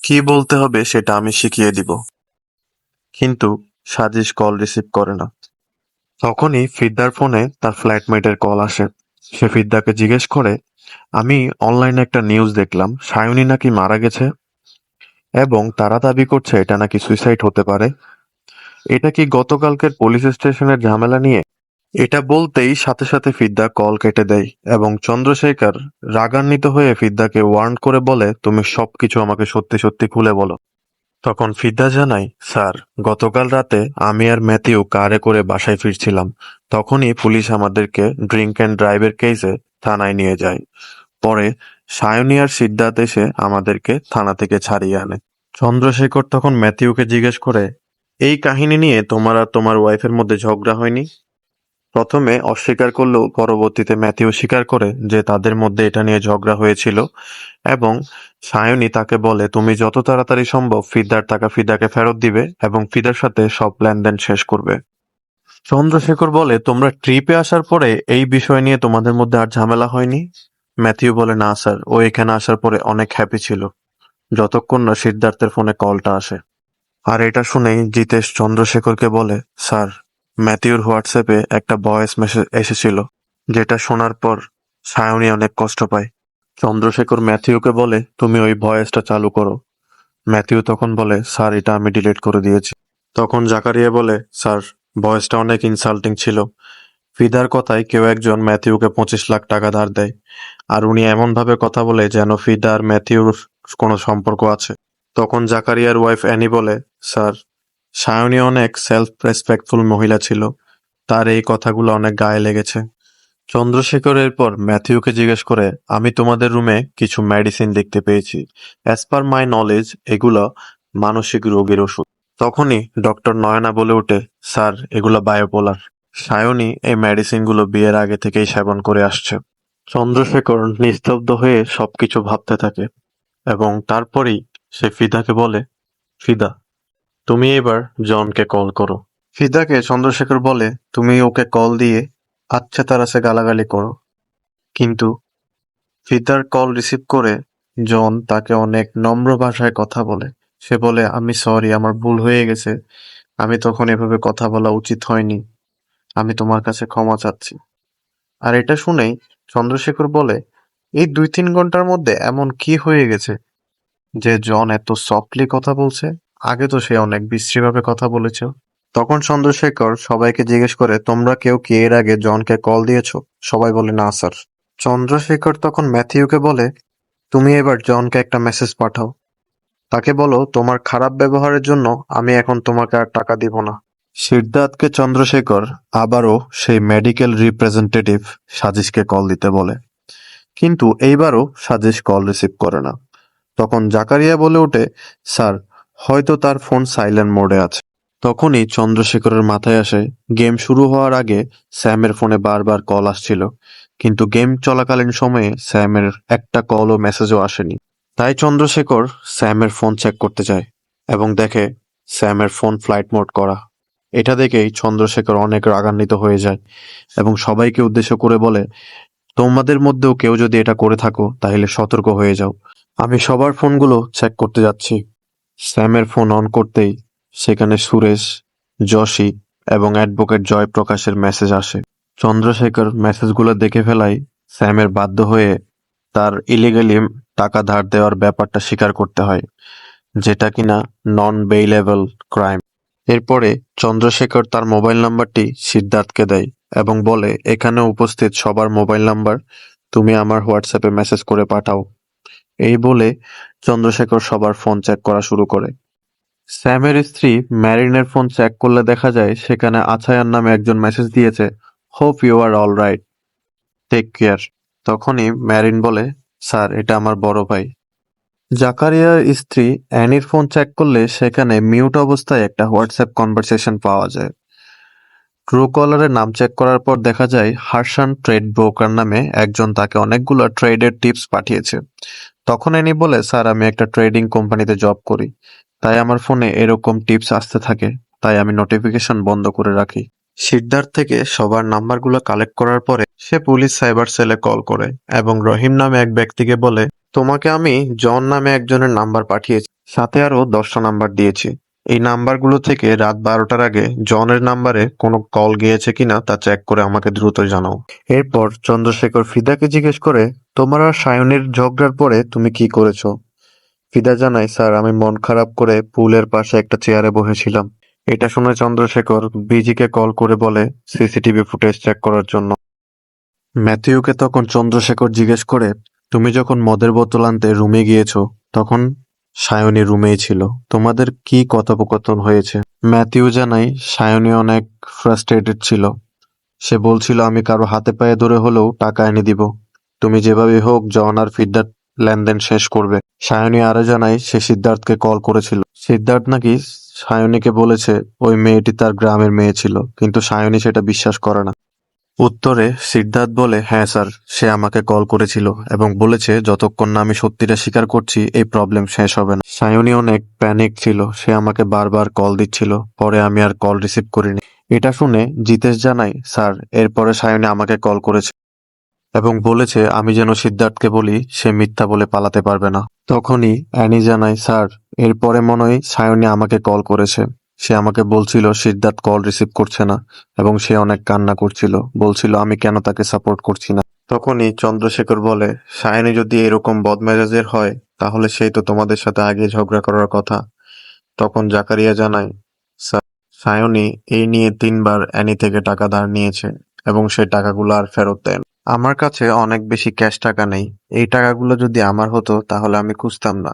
কি বলতে হবে সেটা আমি শিখিয়ে দিব। কিন্তু সাজিশ কল রিসিভ করে না। তখনই ফিদ্দার ফোনে তার ফ্ল্যাটমেটের কল আসে। সে ফিদ্দাকে জিজ্ঞেস করে, আমি অনলাইনে একটা নিউজ দেখলাম সায়নী নাকি মারা গেছে এবং তারা দাবি করছে এটা নাকি সুইসাইড হতে পারে। এটা কি গতকালকের পুলিশ স্টেশনের ঝামেলা নিয়ে? এটা বলতেই সাথে সাথে ফিদ্দা কল কেটে দেয় এবং চন্দ্রশেখর রাগান্বিত হয়ে ফিদ্দাকে ওয়ার্ন করে বলে, তুমি সবকিছু আমাকে সত্যি সত্যি খুলে বলো। তখন ফিদ্দা জানায়, স্যার, গতকাল রাতে আমি আর ম্যাথিউ কারে করে বাসায় ফিরছিলাম। তখনই পুলিশ আমাদেরকে ড্রিঙ্ক অ্যান্ড ড্রাইভের কেসে থানায় নিয়ে যায়। পরে সায়নী আর সিদ্ধার্থ এসে আমাদেরকে থানা থেকে ছাড়িয়ে আনে। চন্দ্রশেখর তখন ম্যাথিউকে জিজ্ঞেস করে, এই কাহিনী নিয়ে তোমার আর তোমার ওয়াইফের মধ্যে ঝগড়া হয়নি? প্রথমে অস্বীকার করলেও পরবর্তীতে ম্যাথিউ স্বীকার করে যে তাদের মধ্যে এটা নিয়ে ঝগড়া হয়েছিল এবং সায়নী তাকে বলে, তুমি যত তাড়াতাড়ি সম্ভব ফিদার টাকা ফিদাকে ফেরত দিবে এবং ফিদার সাথে সব লেনদেন শেষ করবে। চন্দ্রশেখর বলে, তোমরা ট্রিপে আসার পরে এই বিষয় নিয়ে তোমাদের মধ্যে আর ঝামেলা হয়নি? ম্যাথিউ বলে, না স্যার, ও এখানে আসার পরে অনেক হ্যাপি ছিল, যতক্ষণ না সিদ্ধার্থের ফোনে কলটা আসে। আর এটা শুনেই জিতেশ চন্দ্রশেখরকে বলে, স্যার, ম্যাথিউর হোয়াটসঅ্যাপে একটা ভয়েস মেসেজ এসেছিল, যেটা শোনার পর সায়নী অনেক কষ্ট পায়। চন্দ্রশেখর ম্যাথিউকে বলে, তুমি ওই ভয়েসটা চালু করো। ম্যাথিউ তখন বলে, স্যার, এটা আমি ডিলিট করে দিয়েছি। তখন জাকারিয়া বলে, স্যার, ভয়েসটা অনেক ইনসাল্টিং ছিল। ফিদার কথায় কেউ একজন ম্যাথিউকে 25 লাখ টাকা ধার দেয়, আর উনি এমনভাবে কথা বলে যেন ফিদা আর ম্যাথিউর কোনো সম্পর্ক আছে। তখন জাকারিয়ার ওয়াইফ অ্যানি বলে, স্যার, সায়নী অনেক সেলফ রেসপেক্টফুল মহিলা ছিল, তার এই কথাগুলো অনেক গায়ে লেগেছে। চন্দ্রশেখর এরপর ম্যাথিউকে জিজ্ঞেস করে, আমি তোমাদের রুমে কিছু মেডিসিন দেখতে পেয়েছি। অ্যাজ পার মাই নলেজ এগুলো মানসিক রোগীর ওষুধ। তখনই ডক্টর নয়না বলে ওঠে, স্যার, এগুলো বায়োপোলার। সায়নী এই মেডিসিনগুলো বিয়ের আগে থেকেই সেবন করে আসছে। চন্দ্রশেখর নিস্তব্ধ হয়ে সবকিছু ভাবতে থাকে এবং তারপরেই সে ফিদাকে বলে, ফিদা, তুমি এবার জনকে কল করো। ফিদাকে চন্দ্রশেখর বলে, তুমি ওকে কল দিয়ে আচ্ছা তারাসে গালাগালি করো। কিন্তু ফিদার কল রিসিভ করে জন তাকে অনেক নম্র ভাষায় কথা বলে। সে বলে, আমি সরি, আমার ভুল হয়ে গেছে, আমি তখন এভাবে কথা বলা উচিত হয়নি, আমি তোমার কাছে ক্ষমা চাচ্ছি। আর এটা শুনেই চন্দ্রশেখর বলে, এই 2-3 ঘন্টার মধ্যে এমন কি হয়ে গেছে যে জন এত সফটলি কথা বলছে? আগে তো সে অনেক বিশ্রীভাবে কথা বলেছে। তখন চন্দ্রশেখর সবাইকে জিজ্ঞেস করে, তোমরা কেউ কি এর আগে জনকে কল দিয়েছো? সবাই বলে, না স্যার। চন্দ্রশেখর তখন ম্যাথিউকে বলে, তুমি এবার জনকে একটা মেসেজ পাঠাও। তাকে বলো তোমার খারাপ ব্যবহারের জন্য আমি এখন তোমাকে আর টাকা দিব না। সিদ্ধার্থকে চন্দ্রশেখর আবারও সেই মেডিকেল রিপ্রেজেন্টেটিভ সাজিশকে কল দিতে বলে, কিন্তু এইবারও সাজিশ কল রিসিভ করে না। তখন জাকারিয়া বলে ওঠে, স্যার, হয়তো তার ফোন সাইলেন্ট মোডে আছে। তখনই চন্দ্রশেখরের মাথায় আসে গেম শুরু হওয়ার আগে স্যামের ফোনে বারবার কল আসছিল, কিন্তু গেম চলাকালীন সময়ে স্যামের একটা কল ও মেসেজও আসেনি। তাই চন্দ্রশেখর স্যামের ফোন চেক করতে যায় এবং দেখে স্যামের ফোন ফ্লাইট মোড করা। এটা দেখেই চন্দ্রশেখর অনেক রাগান্বিত হয়ে যায় এবং সবাইকে উদ্দেশ্য করে বলে, তোমাদের মধ্যেও কেউ যদি এটা করে থাকো তাহলে সতর্ক হয়ে যাও। আমি সবার ফোনগুলো চেক করতে যাচ্ছি। স্যামের ফোন অন করতেই সেখানে সুরেশ, যশী এবং অ্যাডভোকেট জয়প্রকাশের মেসেজ আসে। চন্দ্রশেখর মেসেজগুলো দেখে ফেলায় স্যামের বাধ্য হয়ে তার ইলিগালি টাকা ধার দেওয়ার ব্যাপারটা স্বীকার করতে হয়, যেটা কিনা নন বেইলেবল ক্রাইম। এরপরে চন্দ্রশেখর তার মোবাইল নাম্বারটি সিদ্ধার্থকে দেয় এবং বলে, এখানে উপস্থিত সবার মোবাইল নাম্বার তুমি আমার হোয়াটসঅ্যাপে মেসেজ করে পাঠাও। এই বলে চন্দ্রশেখর সবার ফোন চেক করা শুরু করে। স্যামের স্ত্রী ম্যারিনের ফোন চেক করলে দেখা যায় সেখানে আছায়ান নামে একজন মেসেজ দিয়েছে, hope you are all right, take care. তখনই ম্যারিন বলে, স্যার, এটা আমার বড় ভাই। জাকারিয়ার স্ত্রী অ্যানির ফোন চেক করলে সেখানে মিউট অবস্থায় একটা হোয়াটসঅ্যাপ কনভারসেশন পাওয়া যায়। ট্রু কলারের নাম চেক করার পর দেখা যায় হার্শান ট্রেড ব্রোকার নামে একজন তাকে অনেকগুলো ট্রেডের টিপস পাঠিয়েছে। তখন অ্যানি বলে, স্যার, আমি একটা ট্রেডিং কোম্পানিতে জব করি, তাই আমার ফোনে এরকম টিপস আসতে থাকে, তাই আমি নোটিফিকেশন বন্ধ করে রাখি। সিদ্ধার্থ থেকে সবার নাম্বারগুলো কালেক্ট করার পরে সে পুলিশ সাইবার সেলে কল করে এবং রহিম নামে এক ব্যক্তিকে বলে, তোমাকে আমি জন নামে একজনের নাম্বার পাঠিয়েছি, সাথে আরো 10টা নাম্বার দিয়েছি। এই নাম্বারগুলো থেকে রাত 12টার আগে জনের নাম্বারে কোনো কল গিয়েছে কিনা তা চেক করে আমাকে দ্রুত জানাও। এরপর চন্দ্রশেখর ফিদাকে জিজ্ঞেস করে, তোমার আর সায়নের ঝগড়ার পরে তুমি কি করেছো? ফিদা জানায়, স্যার, আমি মন খারাপ করে পুলের পাশে একটা চেয়ারে বসেছিলাম। এটা শুনে চন্দ্রশেখর বিজিকে কল করে বলে সিসিটিভি ফুটেজ চেক করার জন্য। ম্যাথিউকে তখন চন্দ্রশেখর জিজ্ঞেস করে, তুমি যখন মদের বোতল আনতে রুমে গিয়েছো তখন সায়নী রুমেই ছিল, তোমাদের কি কথোপকথন হয়েছে? ম্যাথিউ জানায় সায়নী অনেক ফ্রাস্ট্রেটেড ছিল। সে বলছিল, আমি কারো হাতে পায়ে ধরে হলেও টাকা এনে দিব, তুমি যেভাবে হোক জন আর ফিডার লেনদেন শেষ করবে। সায়নী আরো জানায় সে সিদ্ধার্থকে কল করেছিল। সিদ্ধার্থ নাকি সায়নীকে বলেছে ওই মেয়েটি তার গ্রামের মেয়ে ছিল, কিন্তু সায়নী সেটা বিশ্বাস করে না। উত্তরে সিদ্ধার্থ বলে, হ্যাঁ স্যার, সে আমাকে কল করেছিল এবং বলেছে যতক্ষণ না আমি সত্যিটা স্বীকার করছি এই প্রবলেম শেষ হবে না। সায়নী অনেক প্যানিক ছিল, সে আমাকে বারবার কল দিচ্ছিল, পরে আমি আর কল রিসিভ করিনি। এটা শুনে জিতেশ জানায়, স্যার, এরপরে সায়নী আমাকে কল করেছে এবং বলেছে আমি যেন সিদ্ধার্থকে বলি সে মিথ্যা বলে পালাতে পারবে না। তখনই অ্যানি জানায়, স্যার, এরপরে মনে হয় সায়নী আমাকে কল করেছে। সে আমাকে বলছিল সিদ্ধার্থ কল রিসিভ করছে না এবং সে অনেক কান্না করছিল, বলছিল আমি কেন তাকে সাপোর্ট করছি না। তখনই চন্দ্রশেখর বলে, সায়নী যদি এরকম বদমেজাজের হয় তাহলে সেই তো তোমাদের সাথে আগে ঝগড়া করার কথা। তখন জাকারিয়া জানায়, স্যার, সায়নী এই নিয়ে 3বার অ্যানি থেকে টাকা ধার নিয়েছে এবং সেই টাকাগুলো আর ফেরত দেয় না। আমার কাছে অনেক বেশি ক্যাশ টাকা নেই, এই টাকাগুলো যদি আমার হতো তাহলে আমি খুঁজতাম না,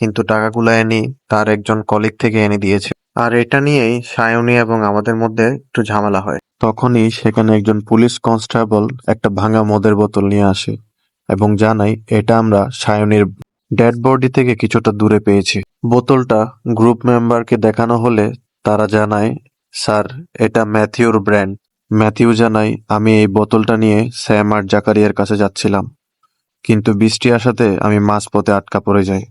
কিন্তু টাকাগুলো অ্যানি তার একজন কলিগ থেকে এনে দিয়েছে। আর এটা নিয়েই সায়নী এবং আমাদের মধ্যে একটু ঝামেলা হয়। তখনই সেখানে একজন পুলিশ কনস্টেবল একটা ভাঙা মদের বোতল নিয়ে আসে এবং জানায় এটা আমরা সায়নীর ডেড বডি থেকে কিছুটা দূরে পেয়েছি। বোতলটা গ্রুপ মেম্বারকে দেখানো হলে তারা জানায়, স্যার, এটা ম্যাথিউর ব্র্যান্ড। ম্যাথিউ জানায়, আমি এই বোতলটা নিয়ে স্যাম আর জাকারিয়ার কাছে যাচ্ছিলাম, কিন্তু বৃষ্টি আসাতে আমি মাঝপথে আটকা পড়ে যাই।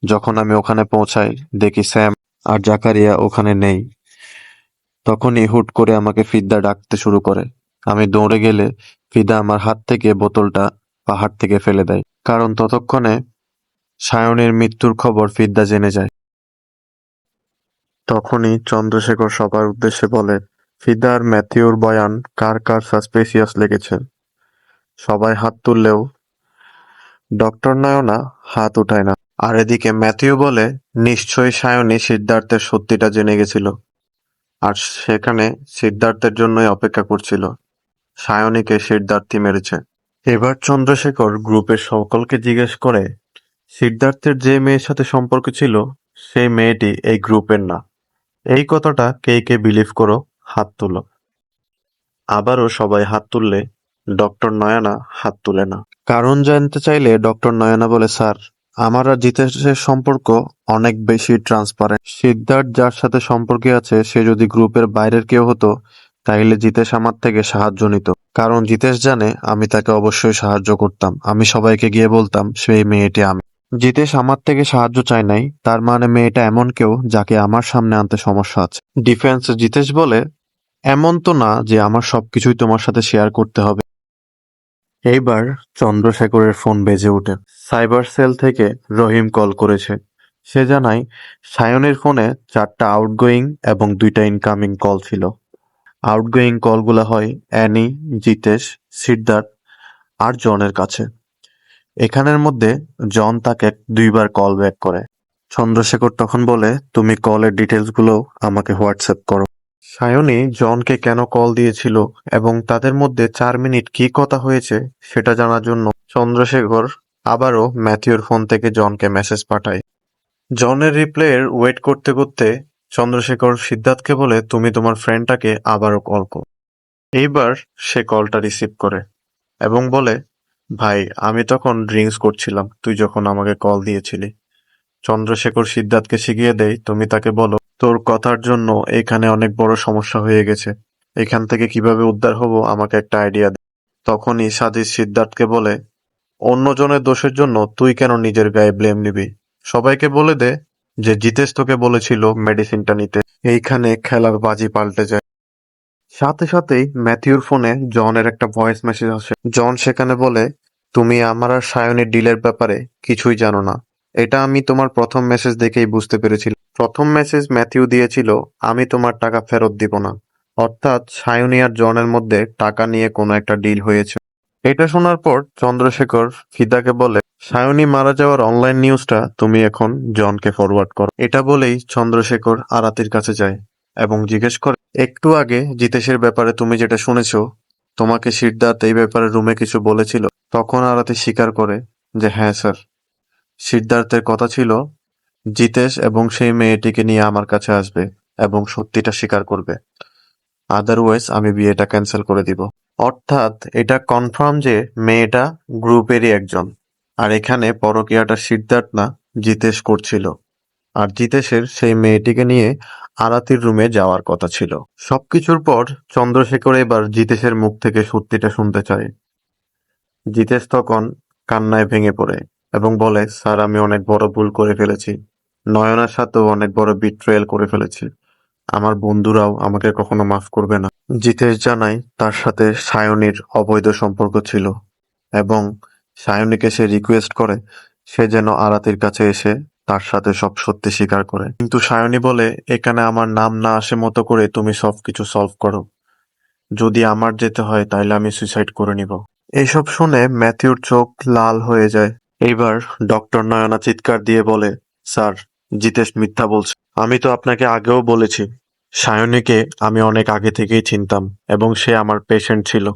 যখন আমি ওখানে পৌঁছাই দেখি স্যাম আর জাকারিয়া ওখানে নেই। তখনই হুট করে আমাকে ফিদা ডাকতে শুরু করে। আমি দৌড়ে গেলে ফিদা আমার হাত থেকে বোতলটা পাহাড় থেকে ফেলে দেয়, কারণ ততক্ষণে সায়নের মৃত্যুর খবর ফিদা জেনে যায়। তখনই চন্দ্রশেখর সবার উদ্দেশ্যে বলে, ফিদা আর ম্যাথিউর বয়ান কার কার সাসপিসিয়াস লেগেছে? সবাই হাত তুললেও ডক্টর নয়না হাত উঠায় না। আর এদিকে ম্যাথিউ বলে, নিশ্চয়ই সায়নী সিদ্ধার্থের সত্যিটা জেনে গেছিল আর সেখানে সিদ্ধার্থের জন্যই অপেক্ষা করছিল। সায়নীকে সিদ্ধার্থই মেরেছে। এবার চন্দ্রশেখর গ্রুপের সকলকে জিজ্ঞেস করে, সিদ্ধার্থের যে মেয়ের সাথে সম্পর্ক ছিল সেই মেয়েটি এই গ্রুপের না। এই কথাটা কে কে বিলিভ করো? হাত তুলো। আবারও সবাই হাত তুললে ডক্টর নয়না হাত তুলে না। কারণ জানতে চাইলে ডক্টর নয়না বলে, স্যার, আমার আর জিতেশের সম্পর্ক অনেক বেশি ট্রান্সপারেন্ট। সিদ্ধার্থ যার সাথে সম্পর্কে আছে সে যদি গ্রুপের বাইরের কেউ হতো তাইলে জিতেশ আমার থেকে সাহায্য নিত। কারণ জিতেশ জানে আমি তাকে অবশ্যই সাহায্য করতাম। আমি সবাইকে গিয়ে বলতাম সেই মেয়েটি আমি। জিতেশ আমার থেকে সাহায্য চায় নাই, তার মানে মেয়েটা এমন কেউ যাকে আমার সামনে আনতে সমস্যা আছে। ডিফেন্স জিতেশ বলে, এমন তো না যে আমার সবকিছুই তোমার সাথে শেয়ার করতে হবে। এইবার চন্দ্রশেখরের ফোন বেজে ওঠে। সাইবার সেল থেকে রহিম কল করেছে। সে জানায় সায়নের ফোনে 4টা আউটগোয়িং এবং 2টা ইনকামিং কল ছিল। আউটগোয়িং কলগুলো হয় অ্যানি, জিতেশ, সিদ্ধার্থ আর জনের কাছে। এখানের মধ্যে জন তাকে 2বার কল ব্যাক করে। চন্দ্রশেখর তখন বলে, তুমি কলের ডিটেলসগুলো আমাকে হোয়াটসঅ্যাপ করো। সায়নী জনকে কেন কল দিয়েছিল এবং তাদের মধ্যে 4 মিনিট কি কথা হয়েছে সেটা জানার জন্য চন্দ্রশেখর আবারও ম্যাথিউর ফোন থেকে জনকে মেসেজ পাঠায়। জনের রিপ্লাইয়ের ওয়েট করতে করতে চন্দ্রশেখর সিদ্ধার্থকে বলে, তুমি তোমার ফ্রেন্ডটাকে আবারও কল করো। এইবার সে কলটা রিসিভ করে এবং বলে, ভাই, আমি তখন ড্রিঙ্কস করছিলাম তুই যখন আমাকে কল দিয়েছিলি। চন্দ্রশেখর সিদ্ধার্থকে শিখিয়ে দেয়, তুমি তাকে বলো তোর কথার জন্য এখানে অনেক বড় সমস্যা হয়ে গেছে, এখান থেকে কিভাবে উদ্ধার হব আমাকে একটা আইডিয়া দে। তখনই সাজিদ সিদ্ধার্থকে বলে, অন্যজনের দোষের জন্য তুই কেন নিজের গায়ে ব্লেম নিবি? সবাইকে বলে দে যে জিতেশ তোকে বলেছিল মেডিসিনটা নিতে। এইখানে খেলার বাজি পাল্টে যায়। সাথে সাথেই ম্যাথিউর ফোনে জনের একটা ভয়েস মেসেজ আসে। জন সেখানে বলে, তুমি আমার আর সায়নের ডিলের ব্যাপারে কিছুই জানো না। এটা আমি তোমার প্রথম মেসেজ দেখেই বুঝতে পেরেছিলাম। প্রথম মেসেজ ম্যাথিউ দিয়েছিল, আমি তোমার টাকা ফেরত দিব না। অর্থাৎ সায়নী আর জনের মধ্যে টাকা নিয়ে কোনো একটা ডিল হয়েছে। এটা শোনার পর চন্দ্রশেখর ফিদাকে বলে, সায়নী মারা যাওয়ার অনলাইন নিউজটা তুমি এখন জনকে ফরওয়ার্ড করো। এটা বলেই চন্দ্রশেখর আরাতির কাছে যায় এবং জিজ্ঞেস করে, একটু আগে জিতেশের ব্যাপারে তুমি যেটা শুনেছো, তোমাকে সিদ্ধার্থ এই ব্যাপারে রুমে কিছু বলেছিল? তখন আরাতি স্বীকার করে যে হ্যাঁ স্যার, সিদ্ধার্থের কথা ছিল জিতেশ এবং সেই মেয়েটিকে নিয়ে আমার কাছে আসবে এবং সত্যিটা স্বীকার করবে, আদারওয়াইজ আমি বিয়েটা ক্যান্সেল করে দিব। অর্থাৎ এটা কনফার্ম যে মেয়েটা গ্রুপেরই একজন। আর এখানে পরকীয়াটা সিদ্ধার্থ না, জিতেশ করছিল। আর জিতেশের সেই মেয়েটিকে নিয়ে আরাতির রুমে যাওয়ার কথা ছিল। সবকিছুর পর চন্দ্রশেখর এবার জিতেশের মুখ থেকে সত্যিটা শুনতে চায়। জিতেশ তখন কান্নায় ভেঙে পড়ে এবং বলে, স্যার, আমি অনেক বড় ভুল করে ফেলেছি। নয়নার সাথেও অনেক বড় বিট্রেয়াল করে ফেলেছি। আমার বন্ধুরাও আমাকে কখনো মাফ করবে না। জিতেশ জানায় তার সাথে সায়নীর অবৈধ সম্পর্ক ছিল এবং সায়নীকে সে রিকোয়েস্ট করে সে যেন আরাতির কাছে এসে তার সাথে সব সত্যি স্বীকার করে। কিন্তু সায়নী বলে, এখানে আমার নাম না আসে মতো করে তুমি সবকিছু সলভ করো। যদি আমার যেতে হয় তাহলে আমি সুইসাইড করে নিব। এইসব শুনে ম্যাথিউর চোখ লাল হয়ে যায়। এইবার ডক্টর নয়না চিৎকার দিয়ে বলে, স্যার, জিতেশ মিথ্যা বলছে। আমি তো আপনাকে আগেও বলেছি সায়নীকে আমি অনেক আগে থেকেই চিনতাম এবং সে আমার পেশেন্ট ছিল।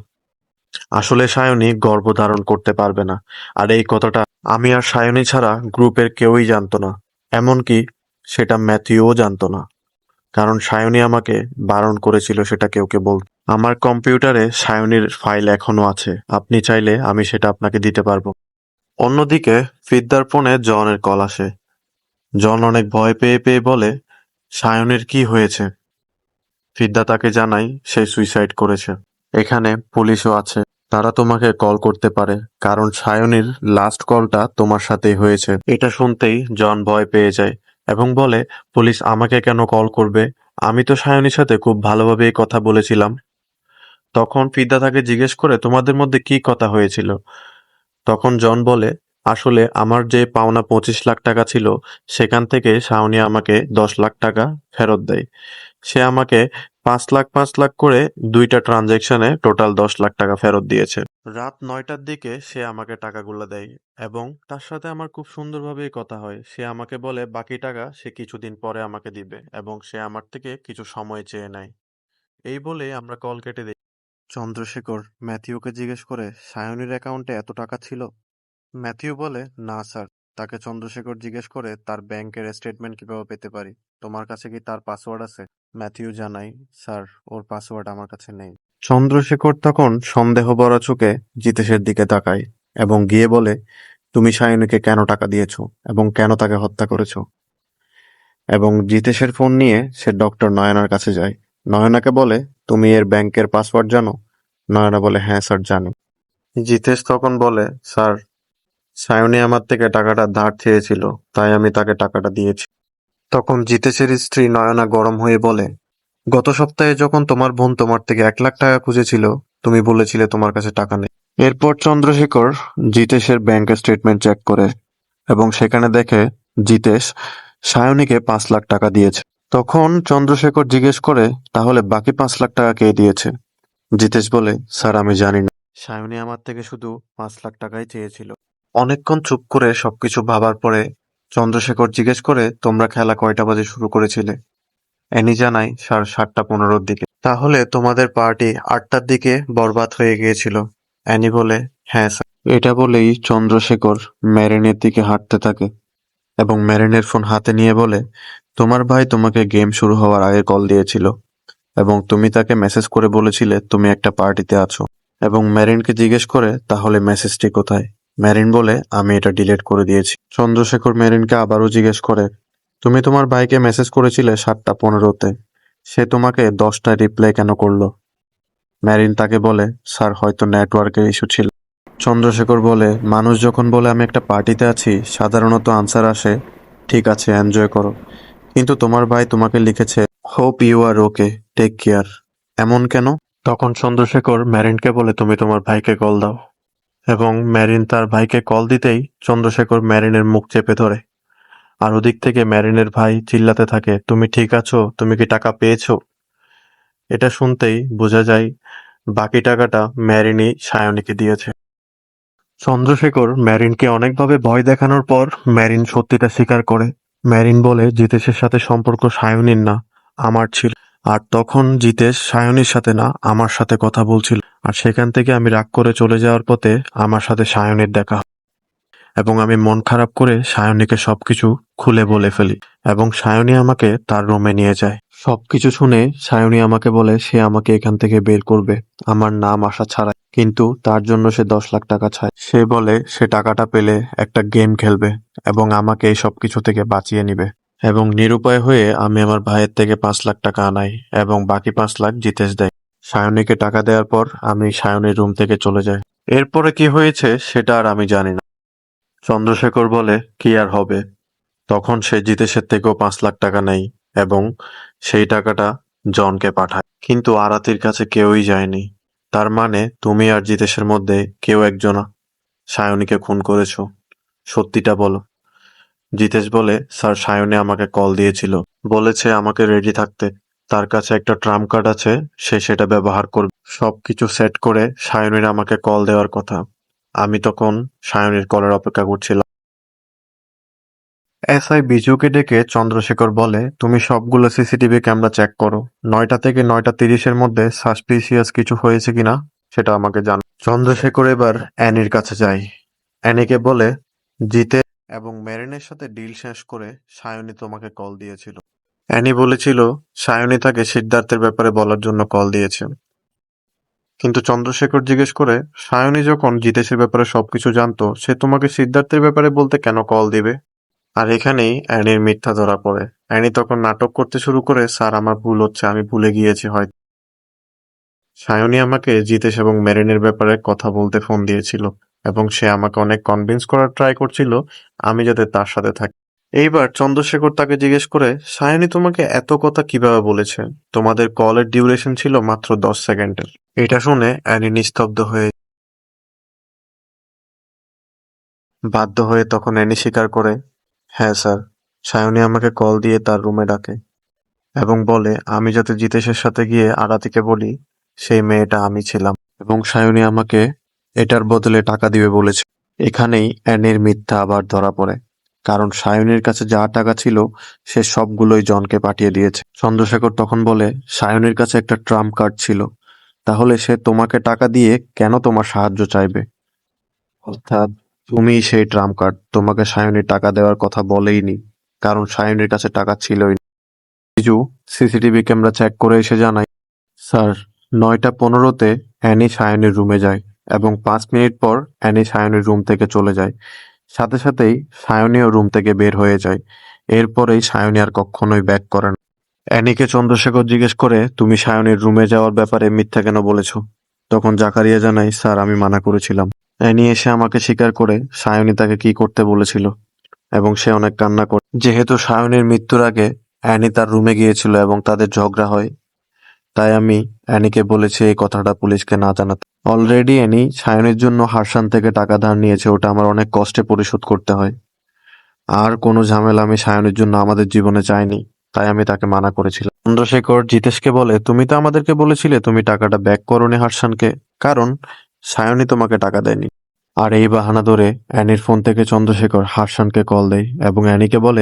আসলে সায়নী গর্ভধারণ করতে পারবে না। আর এই কথাটা আমি আর সায়নী ছাড়া গ্রুপের কেউই জানতো না। এমনকি সেটা ম্যাথিউও জানতো না। কারণ সায়নী আমাকে বারণ করেছিল সেটা কাউকে বলতে। আমার কম্পিউটারে সায়নীর ফাইল এখনো আছে। আপনি চাইলে আমি সেটা আপনাকে দিতে পারবো। অন্যদিকে ফিদ্দার ফোনে জনের কল আসে। জন অনেক ভয় পেয়ে পেয়ে বলে, সায়নের কি হয়েছে? ফিদ্দা তাকে জানায় সে সুইসাইড করেছে। এখানে পুলিশও আছে। তারা তোমাকে কল করতে পারে কারণ সায়নীর লাস্ট কলটা তোমার সাথেই হয়েছে। এটা শুনতেই জন ভয় পেয়ে যায় এবং বলে, পুলিশ আমাকে কেন কল করবে? আমি তো সায়নীর সাথে খুব ভালোভাবেই কথা বলেছিলাম। তখন ফিদা তাকে জিজ্ঞেস করে, তোমাদের মধ্যে কি কথা হয়েছিল? তখন জন বলে, আসলে আমার যে পাওনা 25 লাখ টাকা ছিল সেখান থেকে শাওনি আমাকে 10 লাখ টাকা ফেরত দেয়। সে আমাকে 5 লাখ 5 লাখ করে 2টা ট্রানজেকশনে টোটাল 10 লাখ টাকা ফেরত দিয়েছে। রাত 9টার দিকে সে আমাকে টাকাগুলো দেয় এবং তার সাথে আমার খুব সুন্দরভাবেই কথা হয়। সে আমাকে বলে বাকি টাকা সে কিছুদিন পরে আমাকে দিবে এবং সে আমার থেকে কিছু সময় চেয়ে নেয়। এই বলে আমরা কল কেটে দিই। চন্দ্রশেখর ম্যাথিউকে জিজ্ঞেস করে, সায়নীর অ্যাকাউন্টে এত টাকা ছিল? ম্যাথিউ বলে, না স্যার, তাকে চন্দ্রশেখর জিজ্ঞেস করে তার ব্যাংকের স্টেটমেন্ট কিভাবে পেতে পারি, তোমার কাছে কি তার পাসওয়ার্ড আছে? ম্যাথিউ জানায়, স্যার, ওর পাসওয়ার্ড আমার কাছে নেই। চন্দ্রশেখর তখন সন্দেহ ভরা চোখে জিতেশের দিকে তাকায় এবং গিয়ে বলে, তুমি সায়নীকে কেন টাকা দিয়েছো এবং কেন তাকে হত্যা করেছো? এবং জিতেশের ফোন নিয়ে সে ডক্টর নয়নার কাছে যায়। নয়নাকে বলে, তুমি এর ব্যাংকের পাসওয়ার্ড জানো? নয়না বলে, হ্যাঁ স্যার জানি। জিতেশ তখন বলে, স্যার, সায়নী আমার থেকে টাকাটা ধার চেয়েছিল, তাই আমি তাকে টাকাটা দিয়েছি। তখন জিতেশের স্ত্রী নয়না গরম হয়ে বলে, গত সপ্তাহে যখন তোমার বোন তোমার থেকে 1 লাখ টাকা খুঁজেছিল, তুমি বলেছিলে তোমার কাছে টাকা নেই। এরপর চন্দ্রশেখর জিতেশের ব্যাংক স্টেটমেন্ট চেক করে এবং সেখানে দেখে জিতেশ সায়নীকে 5 লাখ টাকা দিয়েছে। তখন চন্দ্রশেখর জিজ্ঞেস করে, তাহলে বাকি 5 লাখ টাকা কে দিয়েছে? জিতেশ বলে, স্যার আমি জানি না, সায়নী আমার থেকে শুধু 5 লাখ টাকাই চেয়েছিল। অনেকক্ষণ চুপ করে সবকিছু ভাবার পরে চন্দ্রশেখর জিজ্ঞেস করে, তোমরা খেলা কয়টা বাজে শুরু করেছিলে? অ্যানি জানায় 7:15-র দিকে। তাহলে তোমাদের পার্টি 8টার দিকে বরবাদ হয়ে গিয়েছিল। অ্যানি বলে, হ্যাঁ স্যার। এটা বলেই চন্দ্রশেখর ম্যারিনের দিকে হাঁটতে থাকে এবং ম্যারিনের ফোন হাতে নিয়ে বলে, তোমার ভাই তোমাকে গেম শুরু হওয়ার আগে কল দিয়েছিল এবং তুমি তাকে মেসেজ করে বলেছিলে তুমি একটা পার্টিতে আছো। এবং ম্যারিনকে জিজ্ঞেস করে, তাহলে মেসেজটি কোথায়? ম্যারিন বলে, আমি এটা ডিলিট করে দিয়েছি। চন্দ্রশেখর ম্যারিনকে আবারও জিজ্ঞেস করে, তুমি তোমার ভাইকে মেসেজ করেছিলে 7:15-তে, সে তোমাকে 10টায় রিপ্লাই কেন করলো? ম্যারিন তাকে বলে, স্যার হয়তো নেটওয়ার্কের ইস্যু ছিল। চন্দ্রশেখর বলে, মানুষ যখন বলে আমি একটা পার্টিতে আছি, সাধারণত আনসার আসে, ঠিক আছে এনজয় করো, কিন্তু তোমার ভাই তোমাকে লিখেছে, hope you are okay, take care. এমন কেন? তখন চন্দ্রশেখর ম্যারিনকে বলে, তুমি তোমার ভাইকে কল দাও। এবং ম্যারিন তার ভাইকে কল দিতেই চন্দ্রশেখর ম্যারিনের মুখ চেপে ধরে। আর ওদিক থেকে ম্যারিনের ভাই চিল্লাতে থাকে, তুমি ঠিক আছো? তুমি কি টাকা পেয়েছো? এটা শুনতেই বোঝা যায় বাকি টাকাটা ম্যারিনই সায়নীকে দিয়েছে। চন্দ্রশেখর ম্যারিনকে অনেকভাবে ভয় দেখানোর পর ম্যারিন সত্যিটা স্বীকার করে। ম্যারিন বলে, জিতেশের সাথে সম্পর্ক সায়নীর না, আমার ছিল। আর তখন জিতেশ সায়নীর সাথে না, আমার সাথে কথা বলছিল। আর সেখান থেকে আমি রাগ করে চলে যাওয়ার পথে আমার সাথে সায়নীর দেখা হয় এবং আমি মন খারাপ করে সায়নীকে সবকিছু খুলে বলে ফেলি এবং সায়নী আমাকে তার রুমে নিয়ে যায়। সবকিছু শুনে সায়নী আমাকে বলে সে আমাকে এখান থেকে বের করবে, আমার নাম আসা ছাড়াই, কিন্তু তার জন্য সে 10 লাখ টাকা চায়। সে বলে সে টাকাটা পেলে একটা গেম খেলবে এবং আমাকে এই সবকিছু থেকে বাঁচিয়ে নিবে। এবং নিরুপায় হয়ে আমি আমার ভাইয়ের থেকে 5 লাখ টাকা আনাই এবং বাকি 5 লাখ জিতেশ দেয়। সায়নীকে টাকা দেওয়ার পর আমি সায়নীর রুম থেকে চলে যাই। এরপরে কি হয়েছে সেটা আর আমি জানি না। চন্দ্রশেখর বলে, কি আর হবে? তখন সে জিতেশের থেকেও 5 লাখ টাকা নেয় এবং সেই টাকাটা জনকে পাঠায়। কিন্তু আরাতির কাছে কেউই যায়নি। তার মানে তুমি আর জিতেশের মধ্যে কেউ একজন সায়নীকে খুন করেছো। সত্যিটা বলো। জিতেশ বলে, স্যার সায়নী আমাকে কল দিয়েছিল, বলেছে আমাকে রেডি থাকতে, তার কাছে একটা ট্রাম্প কার্ড আছে, সে সেটা ব্যবহার করবে। সবকিছু সেট করে সায়নীর আমাকে কল দেওয়ার কথা। আমি তখন সায়নীর কলের অপেক্ষা করছিলাম। এসআই বিজুকে ডেকে চন্দ্রশেখর বলে, তুমি সবগুলো সিসিটিভি ক্যামেরা চেক করো, 9টা থেকে 9:30-এর মধ্যে সাসপিসিয়াস কিছু হয়েছে কিনা সেটা আমাকে জানো। চন্দ্রশেখর এবার অ্যানির কাছে যায়। অ্যানিকে বলে, জিতে এবং মেরিনের সাথে ডিল শেষ করে সায়নী তোমাকে কল দিয়েছিল। অ্যানি বলেছিল সায়নী তাকে সিদ্ধার্থের ব্যাপারে বলার জন্য কল দিয়েছে। কিন্তু চন্দ্রশেখর জিজ্ঞেস করে, সায়নী যখন জিতেশের ব্যাপারে সবকিছু জানতো, সে তোমাকে সিদ্ধার্থের ব্যাপারে বলতে কেন কল দিবে? আর এখানেই অ্যানির মিথ্যা ধরা পড়ে। অ্যানি তখন নাটক করতে শুরু করে, স্যার আমার ভুল হচ্ছে, আমি ভুলে গিয়েছি হয়তো। সায়নী আমাকে জিতেশ এবং মেরিনের ব্যাপারে কথা বলতে ফোন দিয়েছিল এবং সে আমাকে অনেক কনভিন্স করার ট্রাই করছিল আমি যাতে তার সাথে থাকি। এইবার চন্দ্রশেখর তাকে জিজ্ঞেস করে, সায়নী তোমাকে এত কথা কিভাবে বলেছে? তোমাদের কলের ডিউরেশন ছিল মাত্র 10 সেকেন্ডের। এটা শুনে অ্যানি নিস্তব্ধ হয়ে বাধ্য হয়ে তখন অ্যানি স্বীকার করে, হ্যাঁ স্যার, সায়নী আমাকে কল দিয়ে তার রুমে ডাকে এবং বলে আমি যাতে জিতেশের সাথে গিয়ে আরাতিকে বলি সেই মেয়েটা আমি ছিলাম এবং সায়নী আমাকে এটার বদলে টাকা দিবে বলেছে। এখানেই অ্যানির মিথ্যা আবার ধরা পড়ে, কারণ সায়নীর কাছে যা টাকা ছিল সে সবগুলোই জনকে পাঠিয়ে দিয়েছে। চন্দ্রশেখর তখন বলে, সায়নীর কাছে একটা ট্রাম্প কার্ড ছিল, তাহলে সে তোমাকে টাকা দিয়ে কেন তোমার সাহায্য চাইবে? অর্থাৎ তুমিই সেই ট্রাম্প কার্ড। তোমাকে সায়নী টাকা দেওয়ার কথা বলেইনি, কারণ সায়নীর কাছে টাকা ছিলই না। বিজু সিসিটিভি ক্যামেরা চেক করে এসে জানায়, স্যার, 9:15-তে অ্যানি সায়নীর রুমে যায় এবং 5 মিনিট পর অ্যানি সায়নীর রুম থেকে চলে যায়। সাথে সাথেই সায়নীও রুম থেকে বের হয়ে যায়। এরপরেই সায়নী আর কখনোই ব্যাক করে না। অ্যানিকে চন্দ্রশেখর জিজ্ঞেস করে, তুমি সায়নীর রুমে যাওয়ার ব্যাপারে মিথ্যা কেন বলেছো? তখন জাকারিয়া জানায়, স্যার, আমি মানা করেছিলাম। অ্যানি এসে আমাকে স্বীকার করে সায়নী তাকে কি করতে বলেছিল এবং সে অনেক কান্না করে। যেহেতু সায়নীর মৃত্যুর আগে অ্যানি তার রুমে গিয়েছিল এবং তাদের ঝগড়া হয়, তাই আমি অ্যানিকে বলেছি এই কথাটা পুলিশকে না জানাতে। অলরেডি অ্যানি সায়নীর জন্য হার্শান থেকে টাকা ধার নিয়েছে, ওটা আমার অনেক কষ্টে পরিশোধ করতে হয়। আর কোনো ঝামেলা আমি সায়নীর জন্য আমাদের জীবনে চাইনি, তাই আমি তাকে মানা করেছিলাম। চন্দ্রশেখর জিতেশকে বলে, তুমি তো আমাদেরকে বলেছিলে তুমি টাকাটা ব্যাক করোনি হার্শানকে, কারণ সায়নী তোমাকে টাকা দেয়নি। আর এই বাহানা ধরে অ্যানির ফোন থেকে চন্দ্রশেখর হার্শানকে কল দেয় এবং অ্যানিকে বলে,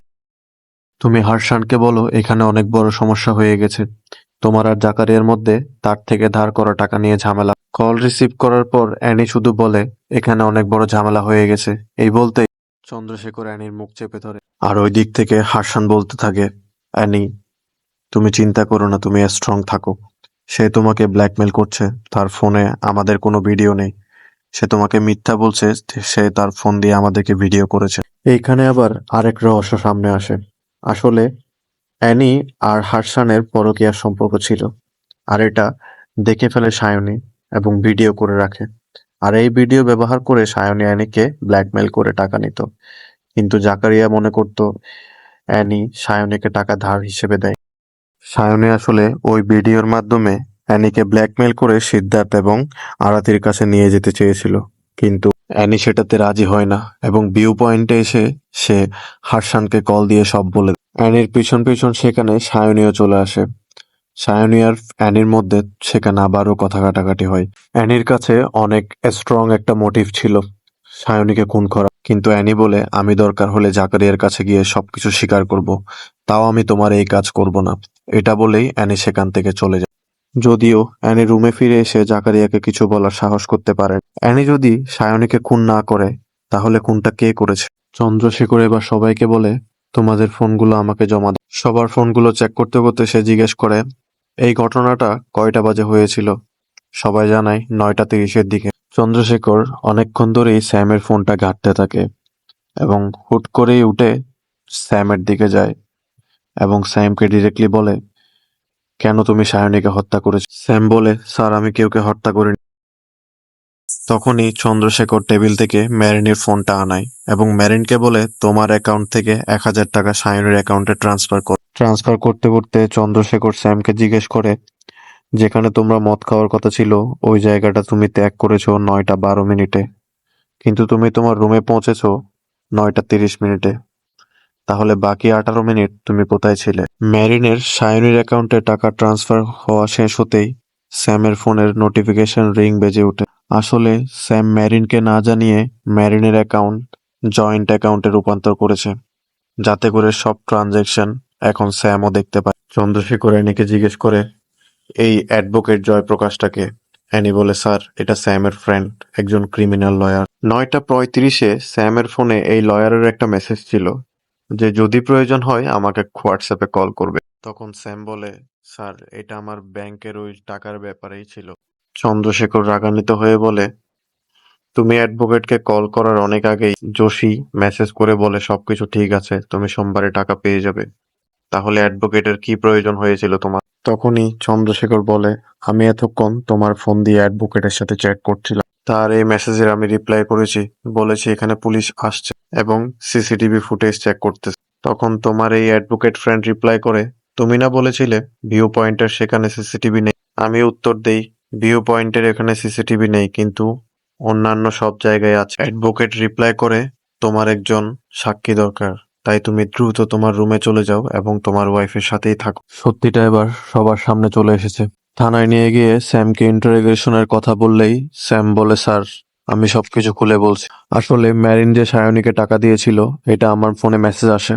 তুমি হার্শানকে বলো এখানে অনেক বড় সমস্যা হয়ে গেছে, তোমার আর জাকারিয়ার মধ্যে তার থেকে ধার করা টাকা নিয়ে ঝামেলা। কল রিসিভ করার পর অ্যানি শুধু বলে, এখানে অনেক বড় ঝামেলা হয়ে গেছে। এই বলতেই চন্দ্রশেখর অ্যানির মুখ চেপে ধরে। আর ওই দিক থেকে হার্শান বলতে থাকে, অ্যানি, তুমি চিন্তা করো না, তুমি স্ট্রং থাকো। সে তোমাকে ব্ল্যাকমেল করছে, তার ফোনে আমাদের কোনো ভিডিও নেই। সে তোমাকে মিথ্যা বলছে যে সে তার ফোন দিয়ে আমাদেরকে ভিডিও করেছে। এইখানে আবার আরেক রহস্য সামনে আসে। আসলে অ্যানি আর হার্শানের পরকীয়ার সম্পর্ক ছিল, আর এটা দেখে ফেলে সায়নী এবং ভিডিও করে রাখে। আর এই ভিডিও ব্যবহার করে সায়নী অ্যানিকে ব্ল্যাকমেল করে টাকা নিত। কিন্তু জাকারিয়া মনে করত অ্যানি সায়নীকে টাকা ধার হিসেবে দেয়। সায়নী আসলে ওই ভিডিওর মাধ্যমে অ্যানিকে ব্ল্যাকমেল করে সিদ্ধার্থ এবং আরাতির কাছে নিয়ে যেতে চেয়েছিল, কিন্তু অ্যানি সেটাতে রাজি হয় না এবং ভিউ পয়েন্টে এসে সে হার্শানকে কল দিয়ে সব বলে দেয়। অ্যানির পিছন পিছন সেখানে সায়নীও চলে আসে। সায়নী আর অ্যানির মধ্যে সেখানে আবারও কথা কাটাকাটি হয়। অ্যানির কাছে অনেক স্ট্রং একটা মোটিভ ছিল সায়নীকে খুন করা, কিন্তু অ্যানি বলে, আমি দরকার হলে জাকারিয়ার কাছে গিয়ে সবকিছু স্বীকার করব, তাও আমি তোমার এই কাজ করব না। এটা বলেই অ্যানি সেখান থেকে চলে যায়। যদিও অ্যানি রুমে ফিরে এসে জাকারিয়াকে কিছু বলার সাহস করতে পারেন। অ্যানি যদি সায়নীকে খুন না করে, তাহলে খুনটা কে করেছে? চন্দ্রশেখর এবার সবাইকে বলে, তোমাদের ফোনগুলো আমাকে জমা দাও। সবার ফোনগুলো চেক করতে করতে সে জিজ্ঞেস করে, এই ঘটনাটা কয়টা বাজে হয়েছিল? সবাই জানায় 9:30-এর দিকে। চন্দ্রশেখর অনেকক্ষণ ধরেই স্যামের ফোনটা ঘাঁটতে থাকে এবং হুট করেই উঠে স্যামের দিকে যায় এবং স্যামকে ডিরেক্টলি বলে, কেন তুমি সায়নীকে হত্যা করেছো? স্যাম বলে, স্যার, আমি কাউকে হত্যা করিনি। তখনই চন্দ্রশেখর টেবিল থেকে ম্যারিনের ফোনটা আনায় এবং ম্যারিনকে বলে, তোমার অ্যাকাউন্ট থেকে 1,000 টাকা সায়নীর অ্যাকাউন্টে ট্রান্সফার কর। ট্রান্সফার করতে করতে চন্দ্রশেখর স্যামকে জিজ্ঞেস করে, যেখানে তোমরা মদ খাওয়ার কথা ছিল ওই জায়গাটা তুমি ত্যাগ করেছো 9:12 কিন্তু তুমি তোমার রুমে পৌঁছেছো 9:30। তাহলে বাকি 18 তুমি কোথায় ছিলে? ম্যারিনের সায়নীর অ্যাকাউন্টে টাকা ট্রান্সফার হওয়া শেষ হতেই স্যামের ফোনের নোটিফিকেশন রিং বেজে ওঠে। আসলে স্যাম ম্যারিনকে না জানিয়ে ম্যারিনের অ্যাকাউন্ট জয়েন্ট অ্যাকাউন্টে রূপান্তর করেছে, যাতে করে সব ট্রানজ্যাকশন এখন স্যামও দেখতে পায়। চন্দ্রশেখর অ্যানিকে জিজ্ঞেস করে, এই অ্যাডভোকেট জয়প্রকাশটাকে? অ্যানি বলে, স্যার, এটা স্যামের ফ্রেন্ড, একজন ক্রিমিনাল লয়ার। 9:35 স্যামের ফোনে এই লয়ারের একটা মেসেজ ছিল যে যদি প্রয়োজন হয় আমাকে হোয়াটসঅ্যাপে কল করবে। তখন স্যাম বলে, স্যার, এটা আমার ব্যাংকের ওই টাকার ব্যাপারেই ছিল। চন্দ্রশেখর রাগান্বিত হয়ে বলে, তুমি অ্যাডভোকেটকে কল করার অনেক আগেই যোশী মেসেজ করে বলে সবকিছু ঠিক আছে, তুমি সোমবারে টাকা পেয়ে যাবে। তাহলে অ্যাডভোকেটের কি প্রয়োজন হয়েছিল তোমার? তখনই চন্দ্রশেখর বলে, আমি এতক্ষণ তোমার ফোন দিয়ে অ্যাডভোকেটের সাথে চ্যাট করছিলাম। তার এই মেসেজের আমি রিপ্লাই করেছি, বলেছি এখানে পুলিশ আসছে এবং সিসিটিভি ফুটেজ চেক করতেছে। তখন তোমার এই অ্যাডভোকেট ফ্রেন্ড রিপ্লাই করে, তুমি না বলেছিলে ভিউ পয়েন্টের সেখানে সিসিটিভি নেই? আমি উত্তর দেই, ভিউ পয়েন্টের এখানে সিসিটিভি নেই, কিন্তু অন্যান্য সব জায়গায় আছে। অ্যাডভোকেট রিপ্লাই করে, তোমার একজন সাক্ষী দরকার, তাই তুমি দ্রুত তোমার রুমে চলে যাও এবং তোমার ওয়াইফের সাথেই থাকো। সত্যিটা এবার সবার সামনে চলে এসেছে। থানায় নিয়ে গিয়ে স্যামকে ইন্টারোগেশনের কথা বললেই স্যাম বলে, স্যার, আমি সবকিছু খুলে বলছি। আসলে ম্যারিন যে সায়নীকে টাকা দিয়েছিল এটা আমার ফোনে মেসেজ আসে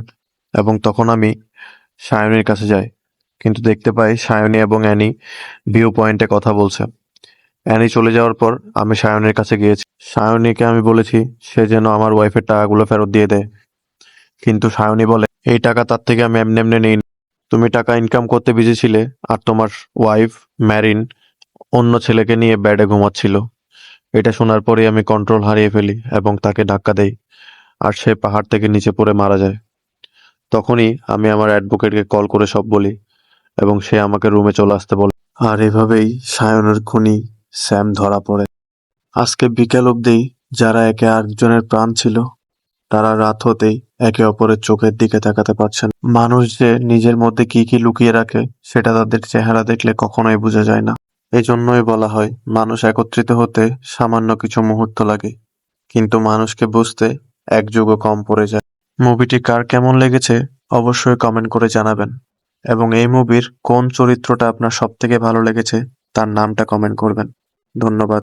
এবং তখন আমি সায়নীর কাছে যাই, কিন্তু দেখতে পাই সায়নী এবং অ্যানি ভিউ পয়েন্টে কথা বলছে। অ্যানি চলে যাওয়ার পর আমি সায়নীর কাছে গিয়েছি। সায়নীকে আমি বলেছি সে যেন আমার ওয়াইফের টাকাগুলো ফেরত দিয়ে দেয়, কিন্তু সায়নী বলে এই টাকা তার থেকে আমি এমনি এমনি নিই নি। তুমি টাকা ইনকাম করতে বিজি ছিলে আর তোমার ওয়াইফ ম্যারিন অন্য ছেলেকে নিয়ে বেডে ঘুমাচ্ছিল। এটা শোনার পরেই আমি কন্ট্রোল হারিয়ে ফেলি এবং তাকে ধাক্কা দেই, আর সে পাহাড় থেকে নিচে পড়ে মারা যায়। তখনই আমি আমার অ্যাডভোকেটকে কল করে সব বলি এবং সে আমাকে রুমে চলে আসতে বলে। আর এভাবেই সায়নের খুনি স্যাম ধরা পড়ে। আজকে বিকেল অবধি যারা একে আরেকজনের প্রাণ ছিল, তারা রাত হতেই একে অপরের চোখের দিকে তাকাতে পারছেন। মানুষ যে নিজের মধ্যে কি কি লুকিয়ে রাখে সেটা তাদের চেহারা দেখলে কখনোই বোঝা যায় না। এই জন্যই বলা হয় মানুষ একত্রিত হতে সামান্য কিছু মুহূর্ত লাগে, কিন্তু মানুষকে বুঝতে এক যুগও কম পড়ে যায়। মুভিটি কার কেমন লেগেছে অবশ্যই কমেন্ট করে জানাবেন, এবং এই মুভির কোন চরিত্রটা আপনার সব থেকে ভালো লেগেছে তার নামটা কমেন্ট করবেন। ধন্যবাদ।